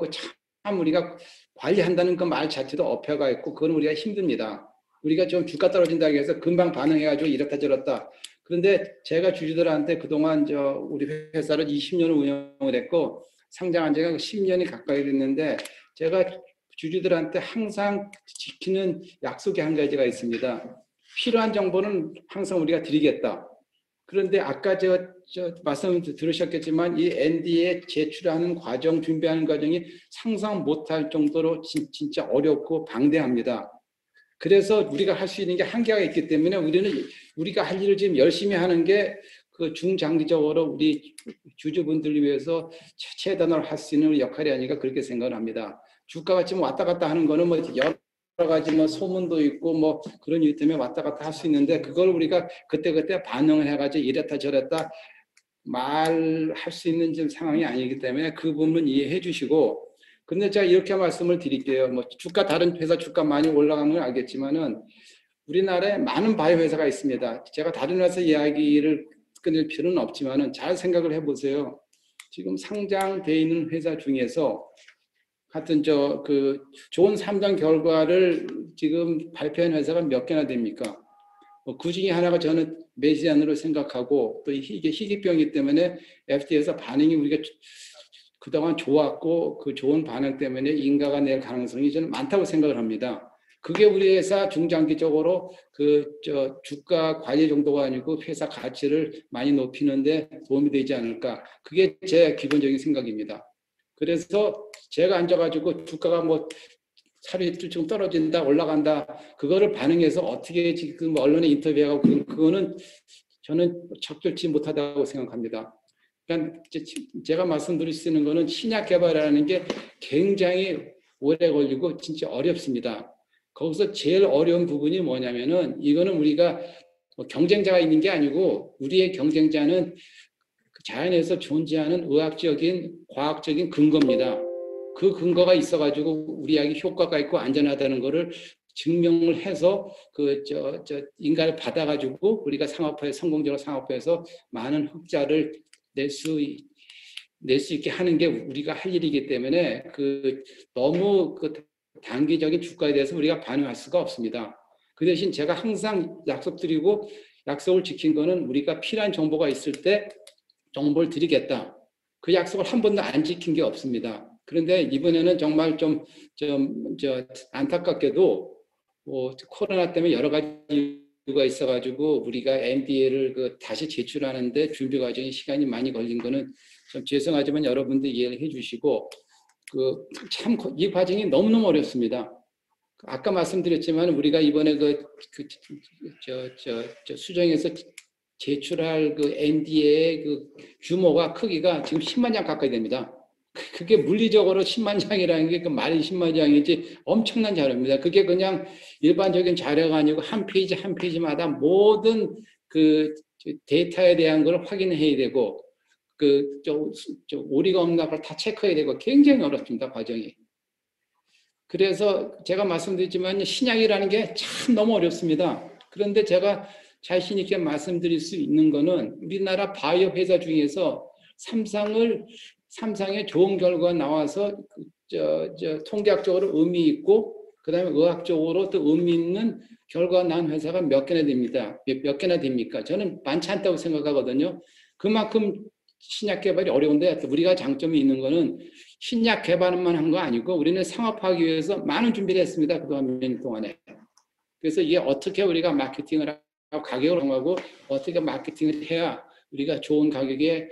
참 우리가 관리한다는 그 말 자체도 어폐가 있고 그건 우리가 힘듭니다. 우리가 좀 주가 떨어진다고 해서 금방 반응해가지고 이렇다 저렇다. 그런데 제가 주주들한테 그동안 우리 회사를 20년을 운영을 했고 상장한 지가 10년이 가까이 됐는데 제가 주주들한테 항상 지키는 약속이 한 가지가 있습니다. 필요한 정보는 항상 우리가 드리겠다. 그런데 아까 말씀 들으셨겠지만 이 NDA 제출하는 과정, 준비하는 과정이 상상 못할 정도로 진짜 어렵고 방대합니다. 그래서 우리가 할 수 있는 게 한계가 있기 때문에 우리가 할 일을 지금 열심히 하는 게 그 중장기적으로 우리 주주분들을 위해서 최대한으로 할 수 있는 역할이 아닌가 그렇게 생각을 합니다. 주가가 지금 왔다 갔다 하는 거는 뭐 여러 가지 뭐 소문도 있고 뭐 그런 이유 때문에 왔다 갔다 할 수 있는데 그걸 우리가 그때그때 반응을 해가지고 이랬다 저랬다 말할 수 있는 지금 상황이 아니기 때문에 그 부분은 이해해 주시고, 그런데 제가 이렇게 말씀을 드릴게요. 뭐 다른 회사 주가 많이 올라가는 건 알겠지만은 우리나라에 많은 바이오 회사가 있습니다. 제가 다른 회사 이야기를 끊을 필요는 없지만은 잘 생각을 해보세요. 지금 상장돼 있는 회사 중에서 하여튼 좋은 상장 결과를 지금 발표한 회사가 몇 개나 됩니까? 그 중에 하나가 저는 메지안으로 생각하고 또 이게 희귀병이기 때문에 FDA에서 반응이 우리가 그동안 좋았고 그 좋은 반응 때문에 인가가 낼 가능성이 저는 많다고 생각을 합니다. 그게 우리 회사 중장기적으로 주가 관리 정도가 아니고 회사 가치를 많이 높이는데 도움이 되지 않을까. 그게 제 기본적인 생각입니다. 그래서 제가 앉아가지고 주가가 뭐 하루 이틀 좀 떨어진다 올라간다 그거를 반응해서 어떻게 지금 언론에 인터뷰하고 그거는 저는 적절치 못하다고 생각합니다. 그러니까 제가 말씀드릴 수 있는 거는 신약 개발이라는 게 굉장히 오래 걸리고 진짜 어렵습니다. 거기서 제일 어려운 부분이 뭐냐면은 이거는 우리가 뭐 경쟁자가 있는 게 아니고 우리의 경쟁자는 자연에서 존재하는 의학적인 과학적인 근거입니다. 그 근거가 있어가지고 우리 약이 효과가 있고 안전하다는 거를 증명을 해서 인가를 받아가지고 우리가 성공적으로 상업화해서 많은 흑자를 낼 수 있게 하는 게 우리가 할 일이기 때문에 너무 단기적인 주가에 대해서 우리가 반응할 수가 없습니다. 그 대신 제가 항상 약속드리고 약속을 지킨 거는 우리가 필요한 정보가 있을 때 정보를 드리겠다. 그 약속을 한 번도 안 지킨 게 없습니다. 그런데 이번에는 정말 좀 안타깝게도 코로나 때문에 여러 가지 이유가 있어가지고 우리가 NDA를 다시 제출하는데 준비 과정에 시간이 많이 걸린 거는 좀 죄송하지만 여러분들 이해를 해주시고 참 이 과정이 너무너무 어렵습니다. 아까 말씀드렸지만 우리가 이번에 수정해서 제출할 그 NDA의 그 규모가 크기가 지금 10만 장 가까이 됩니다. 그게 물리적으로 10만 장이라는 게 그 말이 10만 장이지 엄청난 자료입니다. 그게 그냥 일반적인 자료가 아니고 한 페이지 한 페이지마다 모든 그 데이터에 대한 걸 확인해야 되고 오리가 없나 걸 다 체크해야 되고 굉장히 어렵습니다, 과정이. 그래서 제가 말씀드렸지만 신약이라는 게 참 너무 어렵습니다. 그런데 제가 자신 있게 말씀드릴 수 있는 거는 우리나라 바이오 회사 중에서 삼상에 좋은 결과가 나와서 통계학적으로 의미 있고 그다음에 의학적으로 또 의미 있는 결과가 난 회사가 몇 개나 됩니다. 몇 개나 됩니까? 저는 많지 않다고 생각하거든요. 그만큼 신약 개발이 어려운데 우리가 장점이 있는 거는 신약 개발만 한 거 아니고 우리는 상업화하기 위해서 많은 준비를 했습니다. 그동안 몇 년 동안에. 그래서 이게 어떻게 우리가 마케팅을 하고 가격을 정하고 어떻게 마케팅을 해야 우리가 좋은 가격에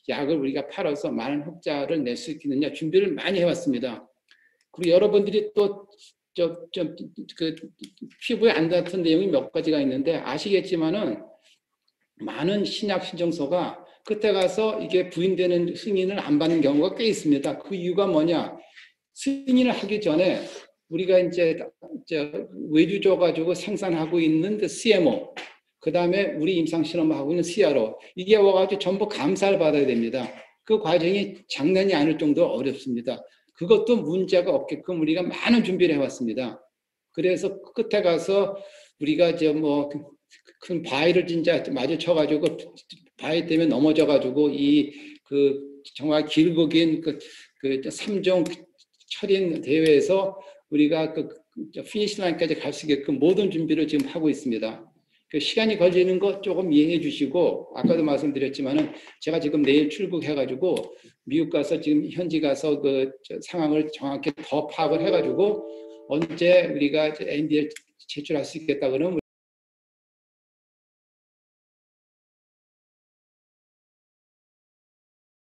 약을 우리가 팔아서 많은 흑자를 낼 수 있겠느냐 준비를 많이 해왔습니다. 그리고 여러분들이 또 피부에 안 닿던 내용이 몇 가지가 있는데 아시겠지만은 많은 신약 신청서가 끝에 가서 이게 부인되는 승인을 안 받는 경우가 꽤 있습니다. 그 이유가 뭐냐? 승인을 하기 전에 우리가 이제 외주줘 가지고 생산하고 있는 그 CMO, 그 다음에 우리 임상 실험을 하고 있는 CRO, 이게 와가지고 전부 감사를 받아야 됩니다. 그 과정이 장난이 아닐 정도로 어렵습니다. 그것도 문제가 없게끔 우리가 많은 준비를 해왔습니다. 그래서 끝에 가서 우리가 큰 바위를 진짜 마주쳐가지고 바위 때문에 넘어져가지고 정말 길고 긴 그 3종 철인 대회에서 우리가 피니시 라인까지 갈 수 있게끔 모든 준비를 지금 하고 있습니다. 그 시간이 걸리는 거 조금 이해해 주시고 아까도 말씀드렸지만은 제가 지금 내일 출국해가지고 미국 가서 지금 현지 가서 상황을 정확히 더 파악을 해가지고 언제 우리가 NDA를 제출할 수 있겠다 그러면